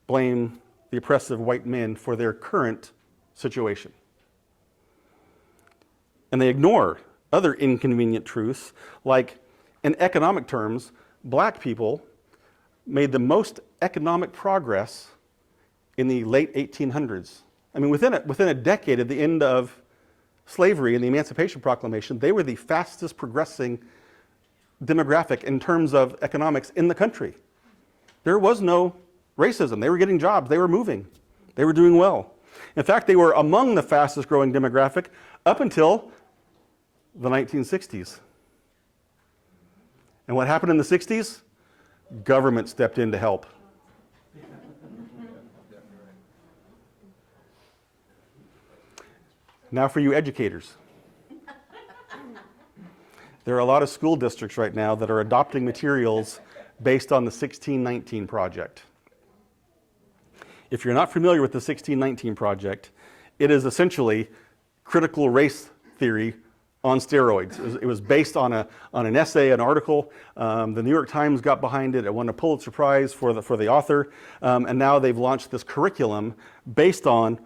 blame the oppressive white men for their current situation. And they ignore other inconvenient truths, like in economic terms, black people made the most economic progress in the late 1800s. I mean, within a decade of the end of slavery and the Emancipation Proclamation, they were the fastest progressing demographic in terms of economics in the country. There was no racism. They were getting jobs. They were moving. They were doing well. In fact, they were among the fastest growing demographic up until the 1960s. And what happened in the 60s? Government stepped in to help. Now for you educators. There are a lot of school districts right now that are adopting materials based on the 1619 Project. If you're not familiar with the 1619 Project, it is essentially critical race theory on steroids. It was based on an essay, an article. The New York Times got behind it. It won a Pulitzer Prize for the author. And now they've launched this curriculum based on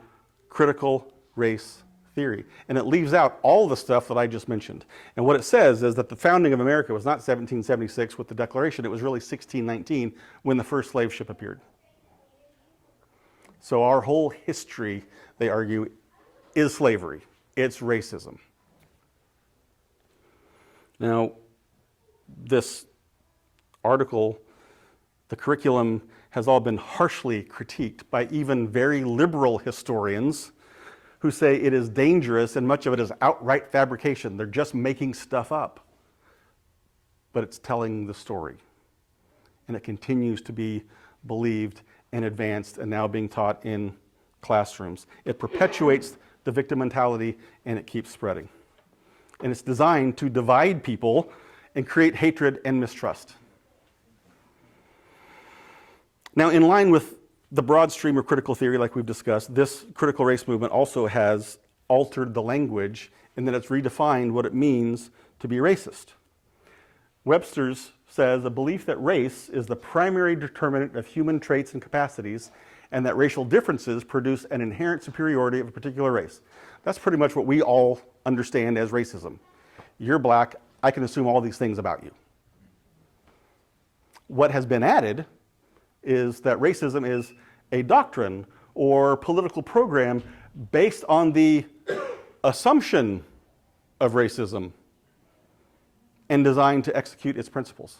critical race theory. And it leaves out all the stuff that I just mentioned. And what it says is that the founding of America was not 1776 with the Declaration. It was really 1619 when the first slave ship appeared. So our whole history, they argue, is slavery. It's racism. Now, this article, the curriculum has all been harshly critiqued by even very liberal historians who say it is dangerous and much of it is outright fabrication. They're just making stuff up. But it's telling the story. And it continues to be believed and advanced and now being taught in classrooms. It perpetuates the victim mentality and it keeps spreading. And it's designed to divide people and create hatred and mistrust. Now, in line with the broad stream of critical theory like we've discussed, this critical race movement also has altered the language in that it's redefined what it means to be racist. Webster's says a belief that race is the primary determinant of human traits and capacities and that racial differences produce an inherent superiority of a particular race. That's pretty much what we all understand as racism. You're black, I can assume all these things about you. What has been added is that racism is a doctrine or political program based on the assumption of racism and designed to execute its principles.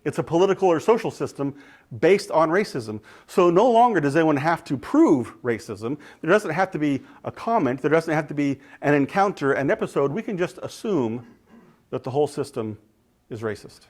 It's a political or social system based on racism. So no longer does anyone have to prove racism. There doesn't have to be a comment. There doesn't have to be an encounter, an episode. We can just assume that the whole system is racist.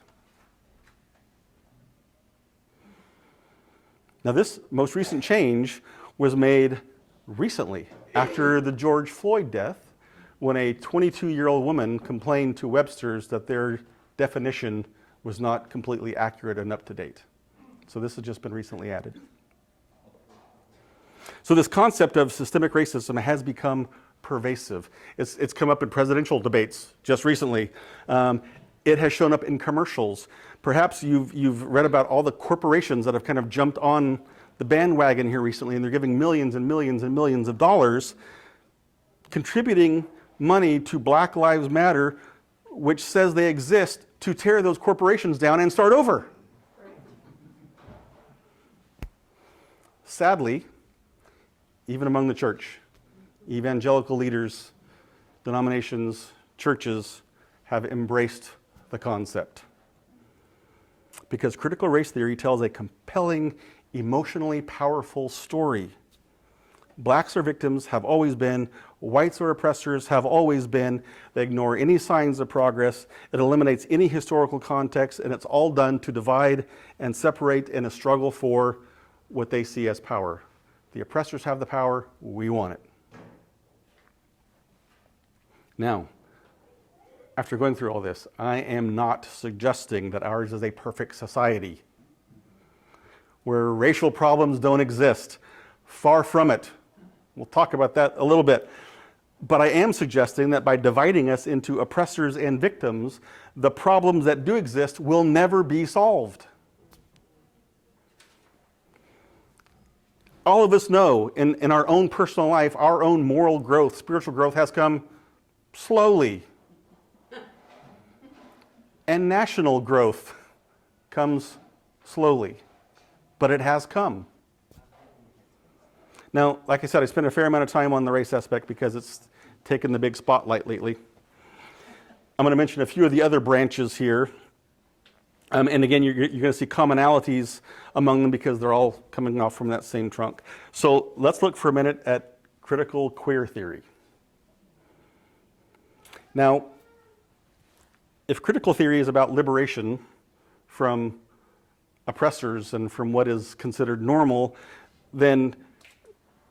Now, this most recent change was made recently after the George Floyd death, when a 22-year-old woman complained to Webster's that their definition was not completely accurate and up to date. So this has just been recently added. So this concept of systemic racism has become pervasive. It's come up in presidential debates just recently. It has shown up in commercials. Perhaps you've read about all the corporations that have kind of jumped on the bandwagon here recently, and they're giving millions and millions and millions of dollars, contributing money to Black Lives Matter, which says they exist to tear those corporations down and start over. Sadly, even among the church, evangelical leaders, denominations, churches have embraced the concept. Because critical race theory tells a compelling, emotionally powerful story. Blacks are victims, have always been. Whites are oppressors, have always been. They ignore any signs of progress. It eliminates any historical context, and it's all done to divide and separate in a struggle for what they see as power. The oppressors have the power, we want it. Now, after going through all this, I am not suggesting that ours is a perfect society where racial problems don't exist. Far from it. We'll talk about that a little bit. But I am suggesting that by dividing us into oppressors and victims, the problems that do exist will never be solved. All of us know in our own personal life, our own moral growth, spiritual growth has come slowly. And national growth comes slowly, but it has come. Now, like I said, I spent a fair amount of time on the race aspect because it's taken the big spotlight lately. I'm going to mention a few of the other branches here. And again, you're going to see commonalities among them because they're all coming off from that same trunk. So let's look for a minute at critical queer theory. Now, if critical theory is about liberation from oppressors and from what is considered normal, then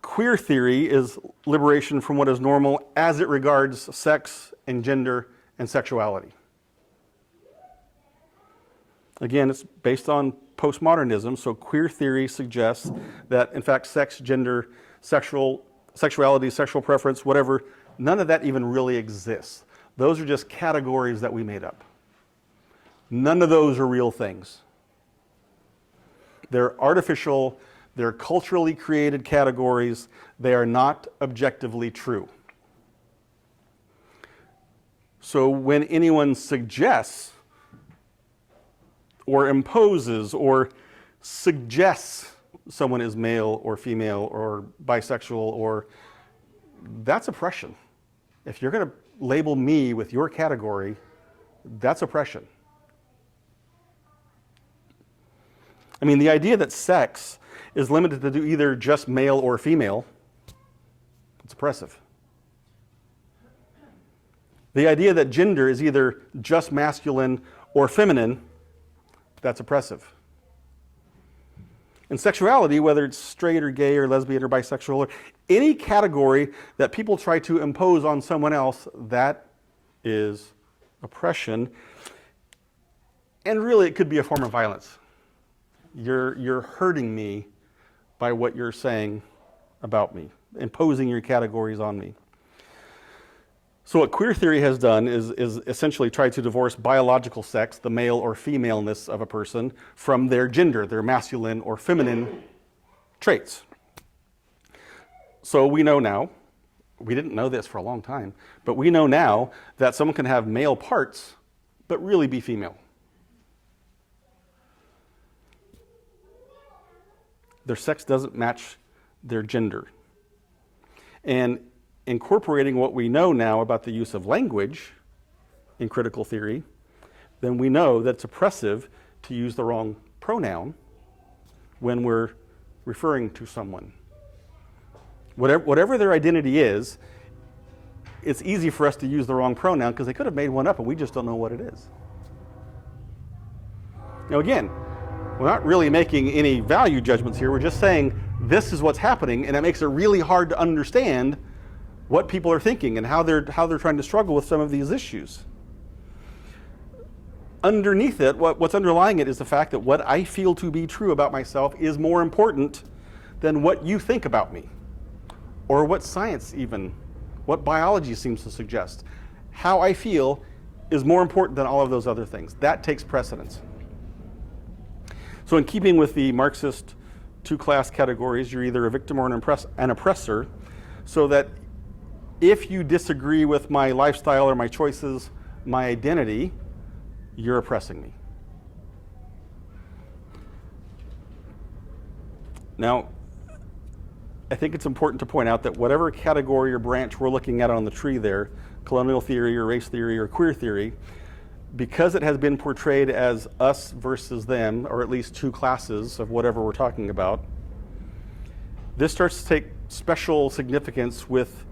queer theory is liberation from what is normal as it regards sex and gender and sexuality. Again, it's based on postmodernism, so queer theory suggests that, in fact, sex, gender, sexuality, sexual preference, whatever, none of that even really exists. Those are just categories that we made up. None of those are real things. They're artificial, they're culturally created categories, they are not objectively true. So when anyone suggests or imposes or suggests someone is male or female or bisexual, or that's oppression. If you're going to label me with your category, that's oppression. I mean, the idea that sex is limited to do either just male or female, it's oppressive. The idea that gender is either just masculine or feminine, that's oppressive. And sexuality, whether it's straight or gay or lesbian or bisexual, or any category that people try to impose on someone else, that is oppression. And really, it could be a form of violence. You're hurting me by what you're saying about me, imposing your categories on me. So what queer theory has done is essentially try to divorce biological sex, the male or femaleness of a person, from their gender, their masculine or feminine traits. So we know now, we didn't know this for a long time, but we know now that someone can have male parts, but really be female. Their sex doesn't match their gender. And incorporating what we know now about the use of language in critical theory, then we know that it's oppressive to use the wrong pronoun when we're referring to someone. Whatever their identity is, it's easy for us to use the wrong pronoun because they could have made one up and we just don't know what it is. Now again, we're not really making any value judgments here. We're just saying this is what's happening, and it makes it really hard to understand what people are thinking and how they're trying to struggle with some of these issues. Underneath it, what's underlying it is the fact that what I feel to be true about myself is more important than what you think about me, or what science even, what biology seems to suggest. How I feel is more important than all of those other things. That takes precedence. So in keeping with the Marxist two-class categories, you're either a victim or an oppressor, so that if you disagree with my lifestyle or my choices, my identity, you're oppressing me. Now, I think it's important to point out that whatever category or branch we're looking at on the tree there, colonial theory or race theory or queer theory, because it has been portrayed as us versus them, or at least two classes of whatever we're talking about, this starts to take special significance with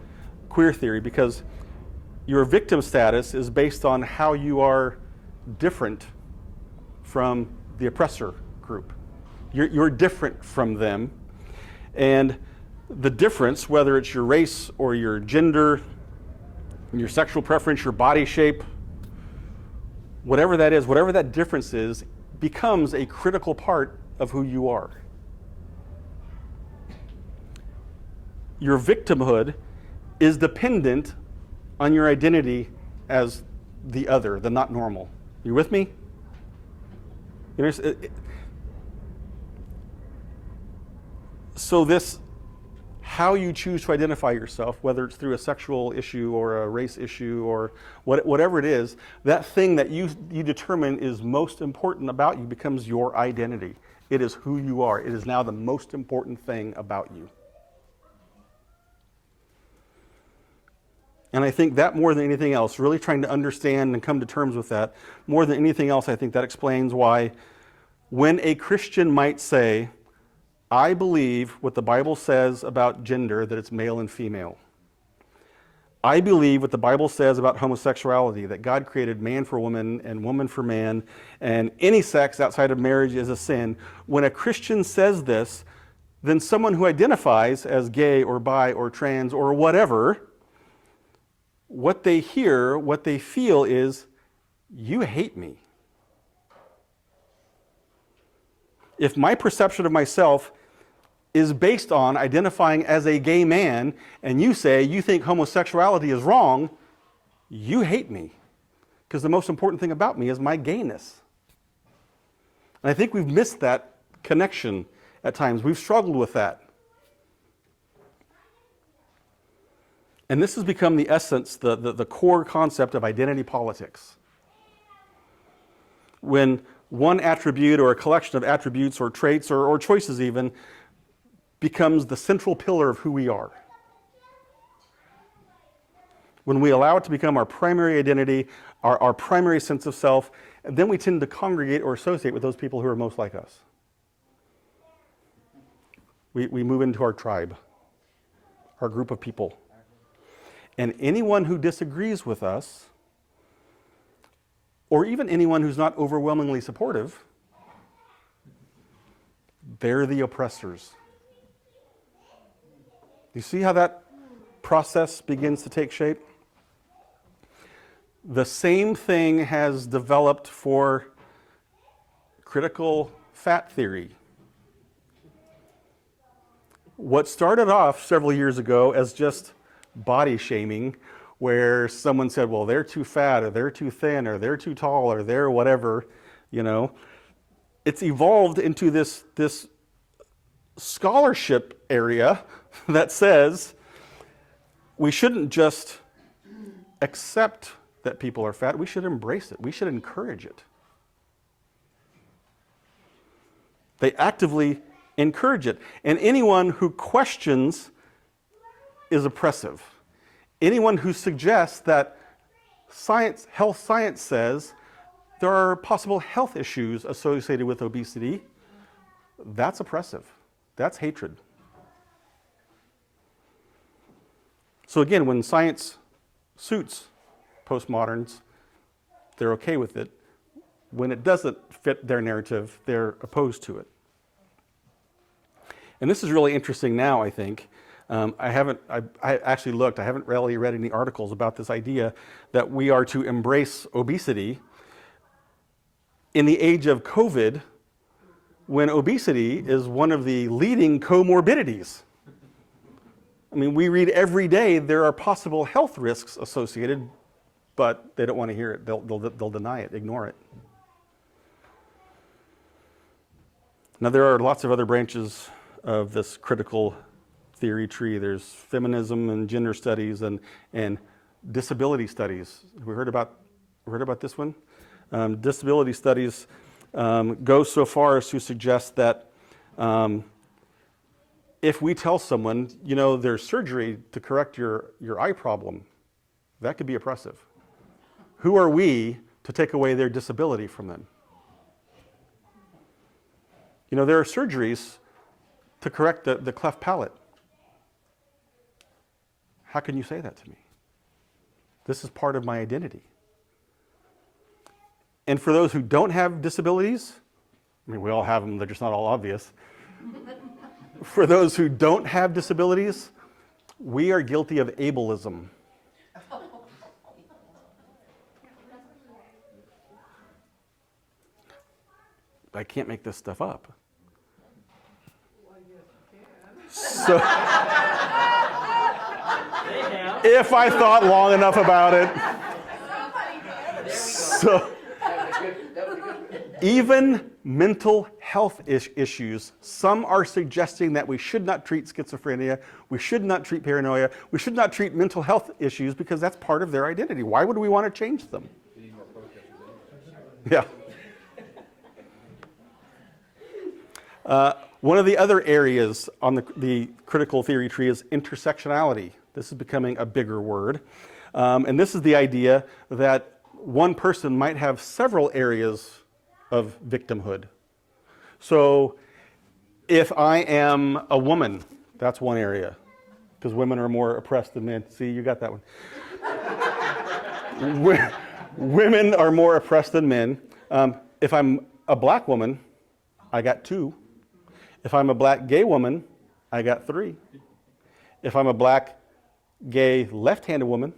queer theory, because your victim status is based on how you are different from the oppressor group. You're different from them, and the difference, whether it's your race or your gender, your sexual preference, your body shape, whatever that is, whatever that difference is, becomes a critical part of who you are. Your victimhood is dependent on your identity as the other, the not normal. You with me? So this, how you choose to identify yourself, whether it's through a sexual issue or a race issue or whatever it is, that thing that you determine is most important about you becomes your identity. It is who you are. It is now the most important thing about you. And I think that more than anything else, really trying to understand and come to terms with that, more than anything else, I think that explains why when a Christian might say, I believe what the Bible says about gender, that it's male and female. I believe what the Bible says about homosexuality, that God created man for woman and woman for man, and any sex outside of marriage is a sin. When a Christian says this, then someone who identifies as gay or bi or trans or whatever, what they hear, what they feel is, you hate me. If my perception of myself is based on identifying as a gay man, and you say you think homosexuality is wrong, you hate me. Because the most important thing about me is my gayness. And I think we've missed that connection at times. We've struggled with that. And this has become the essence, the core concept of identity politics. When one attribute or a collection of attributes or traits or choices even becomes the central pillar of who we are. when we allow it to become our primary identity, our primary sense of self, then we tend to congregate or associate with those people who are most like us. We move into our tribe, our group of people. And anyone who disagrees with us, or even anyone who's not overwhelmingly supportive, they're the oppressors. You see how that process begins to take shape? The same thing has developed for critical fat theory. What started off several years ago as just body shaming, where someone said, well, they're too fat, or they're too thin, or they're too tall, or they're whatever, it's evolved into this scholarship area that says we shouldn't just accept that people are fat, we should embrace it, we should encourage it. They actively encourage it. And anyone who questions is oppressive. Anyone who suggests that health science says there are possible health issues associated with obesity, that's oppressive. That's hatred. So again, when science suits postmoderns, they're okay with it. When it doesn't fit their narrative, they're opposed to it. And this is really interesting now, I think. I actually looked, I haven't really read any articles about this idea that we are to embrace obesity in the age of COVID, when obesity is one of the leading comorbidities. I mean, we read every day there are possible health risks associated, but they don't want to hear it. They'll deny it, ignore it. Now, there are lots of other branches of this critical theory tree. There's feminism and gender studies and disability studies. Have we heard about this one? Disability studies go so far as to suggest that if we tell someone, there's surgery to correct your eye problem, that could be oppressive. Who are we to take away their disability from them? There are surgeries to correct the cleft palate. How can you say that to me? This is part of my identity. And for those who don't have disabilities, I mean, we all have them, they're just not all obvious. For those who don't have disabilities, we are guilty of ableism. I can't make this stuff up. Well, yes, you can. So, if I thought long enough about it. So, even mental health issues, some are suggesting that we should not treat schizophrenia, we should not treat paranoia, we should not treat mental health issues because that's part of their identity. Why would we want to change them? Yeah. One of the other areas on the critical theory tree is intersectionality. This is becoming a bigger word. And this is the idea that one person might have several areas of victimhood. So if I am a woman, that's one area, because women are more oppressed than men. See, you got that one. Women are more oppressed than men. If I'm a black woman, I got 2. If I'm a black gay woman, I got 3. If I'm a black gay left-handed woman,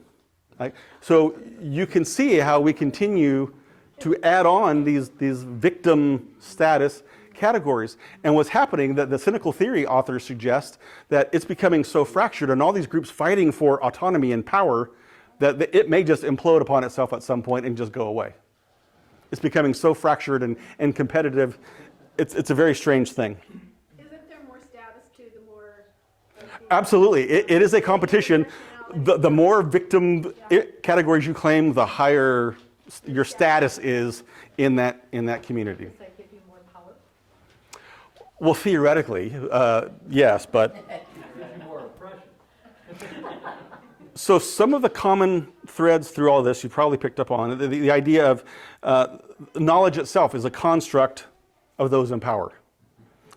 so you can see how we continue to add on these victim status categories. And what's happening, that the cynical theory authors suggest that it's becoming so fractured and all these groups fighting for autonomy and power that it may just implode upon itself at some point and just go away. It's becoming so fractured and competitive. It's a very strange thing. Isn't there more status to the more? Absolutely. It is a competition. The more victim categories you claim, the higher your status is in that community. Does that give you more power? Well, theoretically, yes, but More oppression. So some of the common threads through all this you probably picked up on. The idea of knowledge itself is a construct of those in power.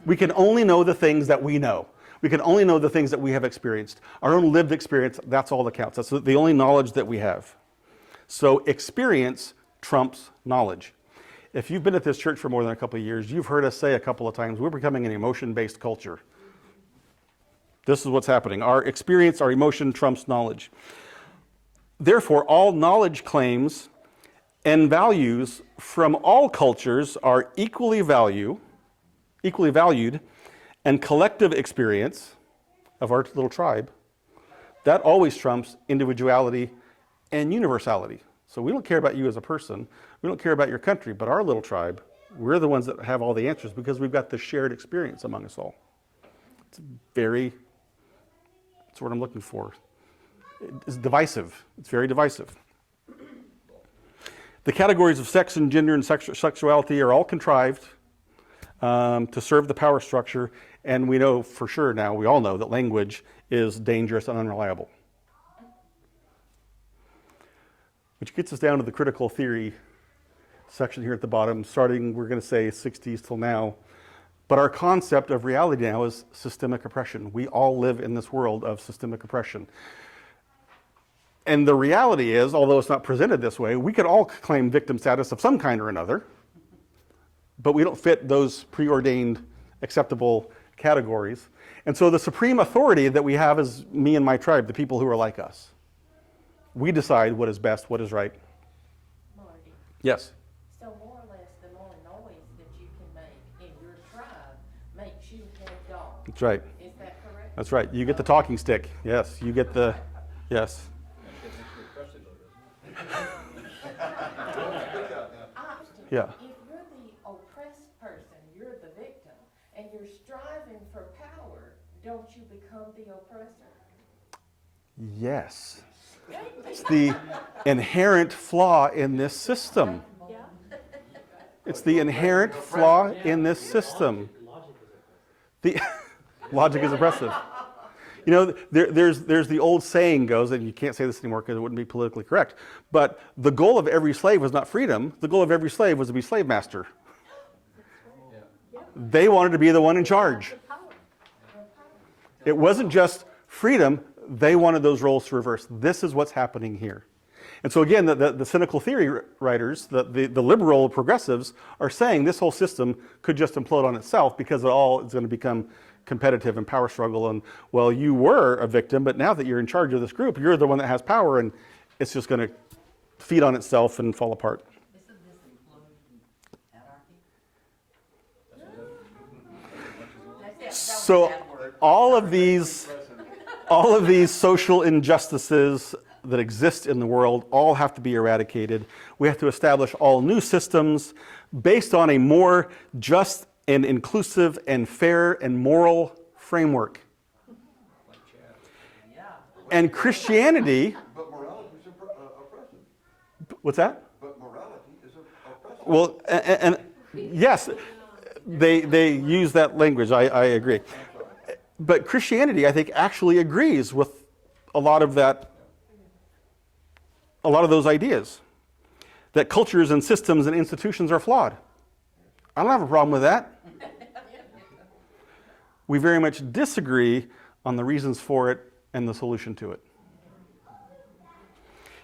We can only know the things that we know. We can only know the things that we have experienced. Our own lived experience, that's all that counts. That's the only knowledge that we have. So experience trumps knowledge. If you've been at this church for more than a couple of years, you've heard us say a couple of times, we're becoming an emotion-based culture. This is what's happening. Our experience, our emotion trumps knowledge. Therefore, all knowledge claims and values from all cultures are equally valued, and collective experience of our little tribe, that always trumps individuality and universality. So we don't care about you as a person, we don't care about your country, but our little tribe, we're the ones that have all the answers because we've got the shared experience among us all. That's what I'm looking for. It's divisive. It's very divisive. The categories of sex and gender and sexuality are all contrived to serve the power structure, and we know for sure now, we all know that language is dangerous and unreliable. Which gets us down to the critical theory section here at the bottom, starting, we're going to say, 60s till now. But our concept of reality now is systemic oppression. We all live in this world of systemic oppression. And the reality is, although it's not presented this way, we could all claim victim status of some kind or another, but we don't fit those preordained acceptable categories. And so the supreme authority that we have is me and my tribe, the people who are like us. We decide what is best, what is right. Marty, Yes? so more or less the more noise that you can make in your tribe makes you head dog. That's right. Is that correct? That's right. You get the talking stick. Yes, you get the, yes. Yeah. If you're the oppressed person, you're the victim, and you're striving for power, don't you become the oppressor? Yes. It's the inherent flaw in this system. It's the inherent flaw in this system. The logic is oppressive. You know, there's the old saying goes, and you can't say this anymore because it wouldn't be politically correct, but the goal of every slave was not freedom. The goal of every slave was to be slave master. They wanted to be the one in charge. It wasn't just freedom. They wanted those roles to reverse. This is what's happening here. And so again, the cynical theory writers, the liberal progressives are saying this whole system could just implode on itself because it all is going to become competitive and power struggle. And well, you were a victim, but now that you're in charge of this group, you're the one that has power, and it's just going to feed on itself and fall apart. Isn't this implosion anarchy? So all of these social injustices that exist in the world all have to be eradicated. We have to establish all new systems based on a more just and inclusive and fair and moral framework. And Christianity... But morality is oppressive. What's that? But morality is oppressive. Well, and yes, they use that language. I agree. But Christianity, I think, actually agrees with a lot of those ideas, that cultures and systems and institutions are flawed. I don't have a problem with that. We very much disagree on the reasons for it and the solution to it.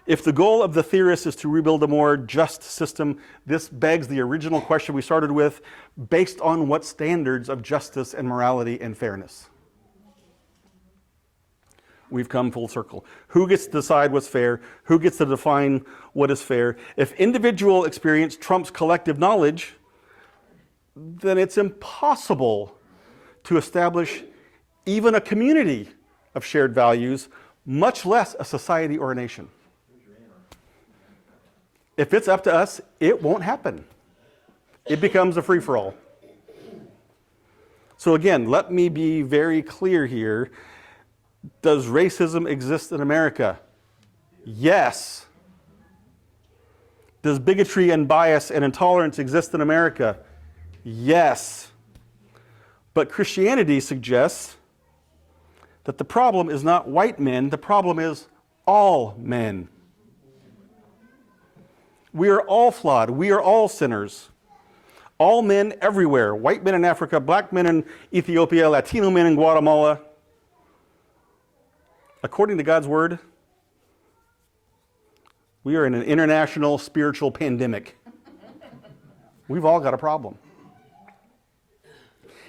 If the goal of the theorists is to rebuild a more just system, this begs the original question we started with, based on what standards of justice and morality and fairness? We've come full circle. Who gets to decide what's fair? Who gets to define what is fair? If individual experience trumps collective knowledge, then it's impossible to establish even a community of shared values, much less a society or a nation. If it's up to us, it won't happen. It becomes a free-for-all. So again, let me be very clear here. Does racism exist in America? Yes. Does bigotry and bias and intolerance exist in America? Yes. But Christianity suggests that the problem is not white men, the problem is All men. We are all flawed. We are all sinners. All men everywhere. White men in Africa, black men in Ethiopia, Latino men in Guatemala. According to God's word, we are in an international spiritual pandemic. We've all got a problem.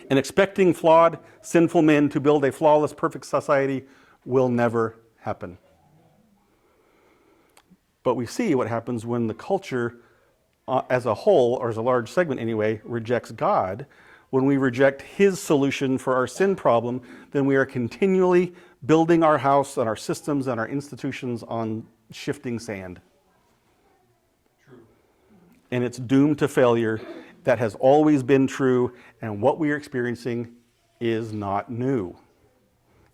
And expecting flawed, sinful men to build a flawless, perfect society will never happen. But we see what happens when the culture as a whole, or as a large segment anyway, rejects God. When we reject his solution for our sin problem, then we are continually building our house and our systems and our institutions on shifting sand. True. And it's doomed to failure. That has always been true, and what we are experiencing is not new.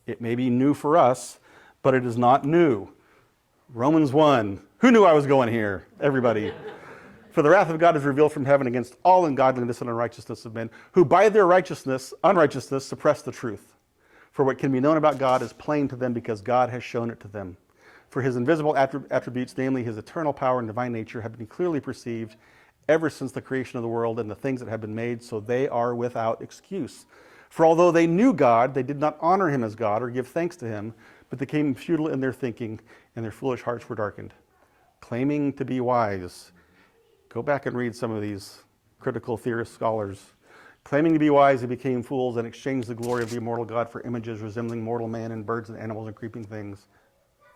It may be new for us, but it is not new. Romans 1. Who knew I was going here? Everybody. For the wrath of God is revealed from heaven against all ungodliness and unrighteousness of men, who by their unrighteousness suppress the truth. For what can be known about God is plain to them because God has shown it to them. For his invisible attributes, namely his eternal power and divine nature, have been clearly perceived ever since the creation of the world and the things that have been made, so they are without excuse. For although they knew God, they did not honor him as God or give thanks to him, but they became futile in their thinking, and their foolish hearts were darkened. Claiming to be wise. Go back and read some of these critical theorist scholars. Claiming to be wise, they became fools and exchanged the glory of the immortal God for images resembling mortal man and birds and animals and creeping things.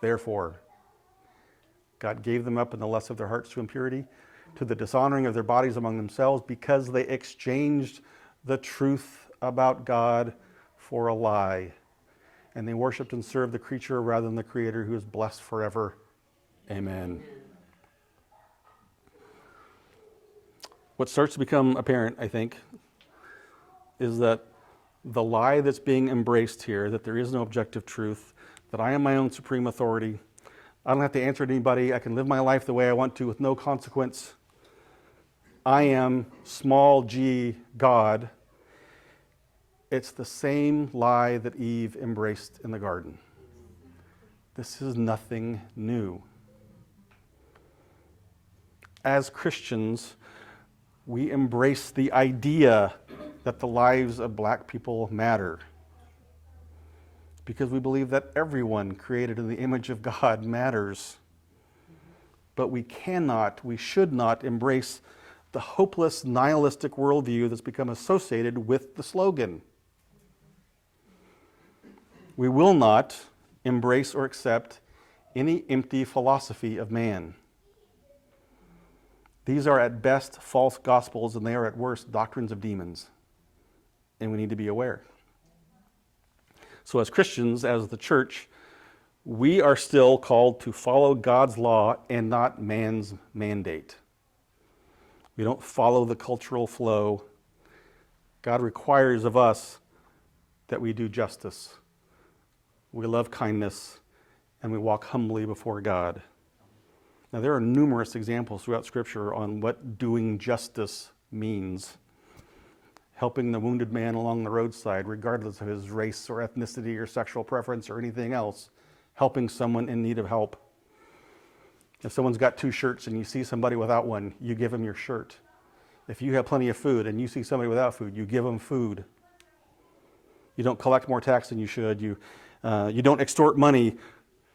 Therefore, God gave them up in the lust of their hearts to impurity, to the dishonoring of their bodies among themselves, because they exchanged the truth about God for a lie. And they worshipped and served the creature rather than the Creator, who is blessed forever. Amen. What starts to become apparent, I think, is that the lie that's being embraced here, that there is no objective truth, that I am my own supreme authority, I don't have to answer to anybody, I can live my life the way I want to with no consequence. I am small g God. It's the same lie that Eve embraced in the garden. This is nothing new. As Christians, we embrace the idea that the lives of black people matter, because we believe that everyone created in the image of God matters. But we should not embrace the hopeless, nihilistic worldview that's become associated with the slogan. We will not embrace or accept any empty philosophy of man. These are at best false gospels, and they are at worst doctrines of demons. And we need to be aware. So as Christians, as the church, we are still called to follow God's law and not man's mandate. We don't follow the cultural flow. God requires of us that we do justice. We love kindness, and we walk humbly before God. Now, there are numerous examples throughout Scripture on what doing justice means. Helping the wounded man along the roadside, regardless of his race or ethnicity or sexual preference or anything else. Helping someone in need of help. If someone's got 2 shirts and you see somebody without one, you give them your shirt. If you have plenty of food and you see somebody without food, you give them food. You don't collect more tax than you should. You don't extort money.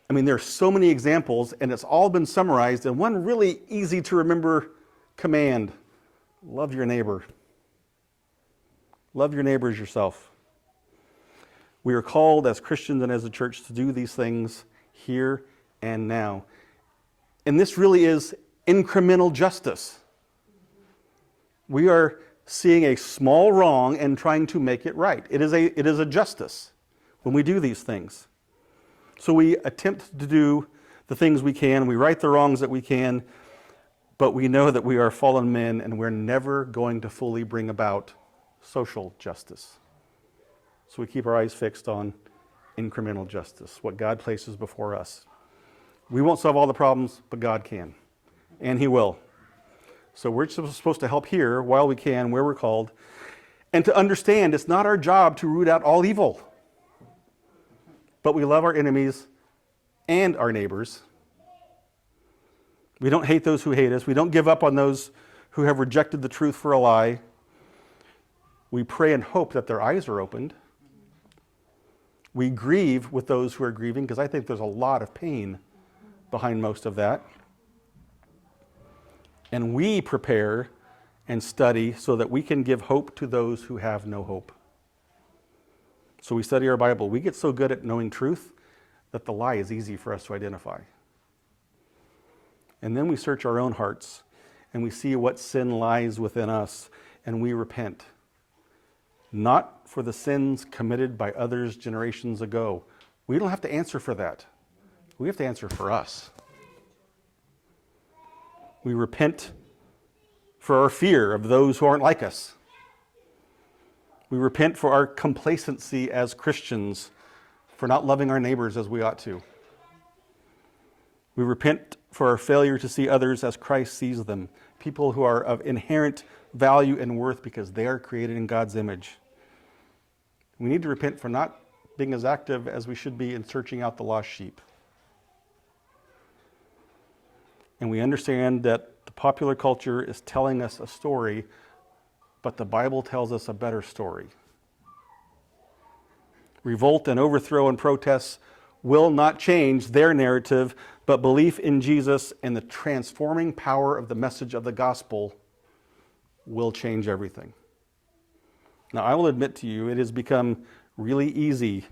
I mean, there are so many examples, and it's all been summarized in one really easy to remember command. Love your neighbor. Love your neighbor as yourself. We are called as Christians and as a church to do these things here and now. And this really is incremental justice. We are seeing a small wrong and trying to make it right. It is a justice when we do these things. So we attempt to do the things we can, we right the wrongs that we can, but we know that we are fallen men and we're never going to fully bring about social justice. So we keep our eyes fixed on incremental justice, what God places before us. We won't solve all the problems, but God can, and He will. So we're supposed to help here while we can, where we're called, and to understand it's not our job to root out all evil. But we love our enemies and our neighbors. We don't hate those who hate us. We don't give up on those who have rejected the truth for a lie. We pray and hope that their eyes are opened. We grieve with those who are grieving, because I think there's a lot of pain behind most of that. And we prepare and study so that we can give hope to those who have no hope. So we study our Bible. We get so good at knowing truth that the lie is easy for us to identify. And then we search our own hearts and we see what sin lies within us, and we repent. Not for the sins committed by others generations ago. We don't have to answer for that. We have to answer for us. We repent for our fear of those who aren't like us. We repent for our complacency as Christians, for not loving our neighbors as we ought to. We repent for our failure to see others as Christ sees them, people who are of inherent value and worth because they are created in God's image. We need to repent for not being as active as we should be in searching out the lost sheep. And we understand that the popular culture is telling us a story, but the Bible tells us a better story. Revolt and overthrow and protests will not change their narrative, but belief in Jesus and the transforming power of the message of the gospel will change everything. Now, I will admit to you, it has become really easy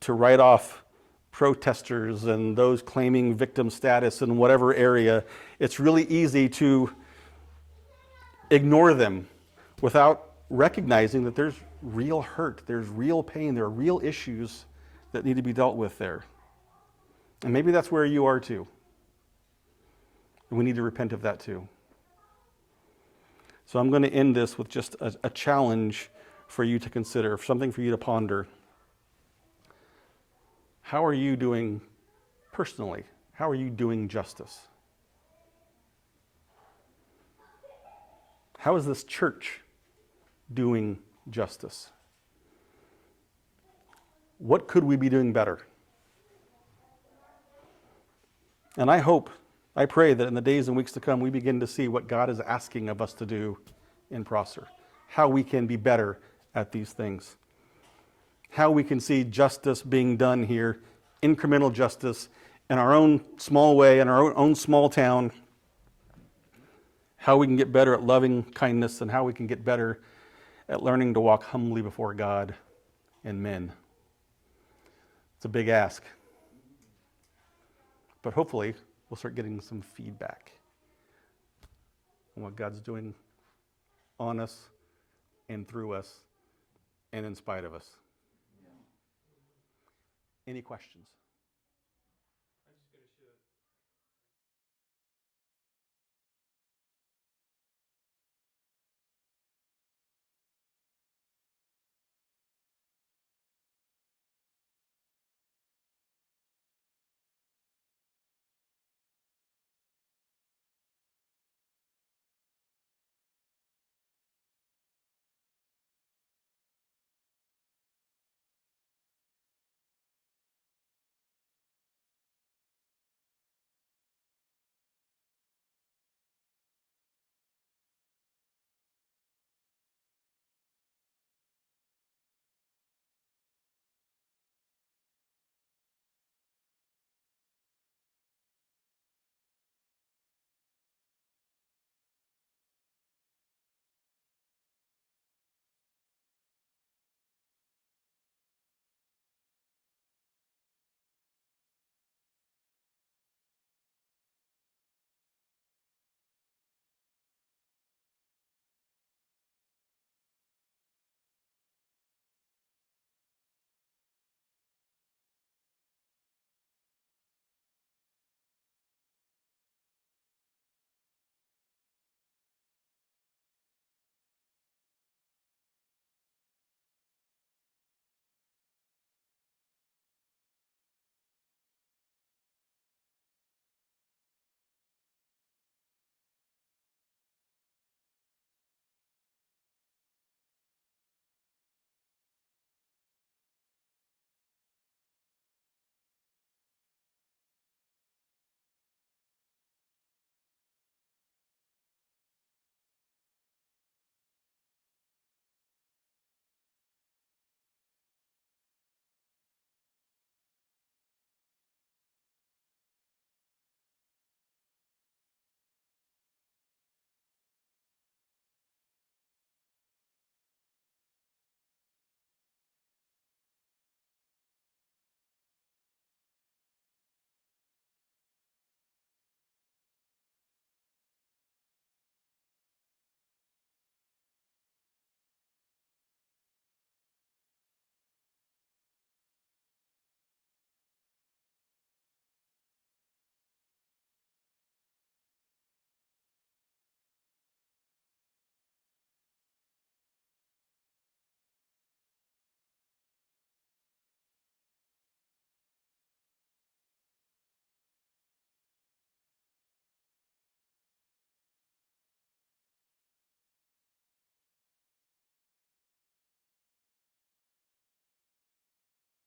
to write off protesters and those claiming victim status in whatever area. It's really easy to ignore them without recognizing that there's real hurt, there's real pain, there are real issues that need to be dealt with there. And maybe that's where you are too. And we need to repent of that too. So I'm going to end this with just a challenge for you to consider, something for you to ponder. How are you doing personally? How are you doing justice? How is this church doing justice? What could we be doing better? And I pray that in the days and weeks to come, we begin to see what God is asking of us to do in Prosser. How we can be better at these things. How we can see justice being done here, incremental justice, in our own small way, in our own small town. How we can get better at loving kindness, and how we can get better at learning to walk humbly before God and men. It's a big ask. But hopefully, we'll start getting some feedback on what God's doing on us and through us and in spite of us. Any questions?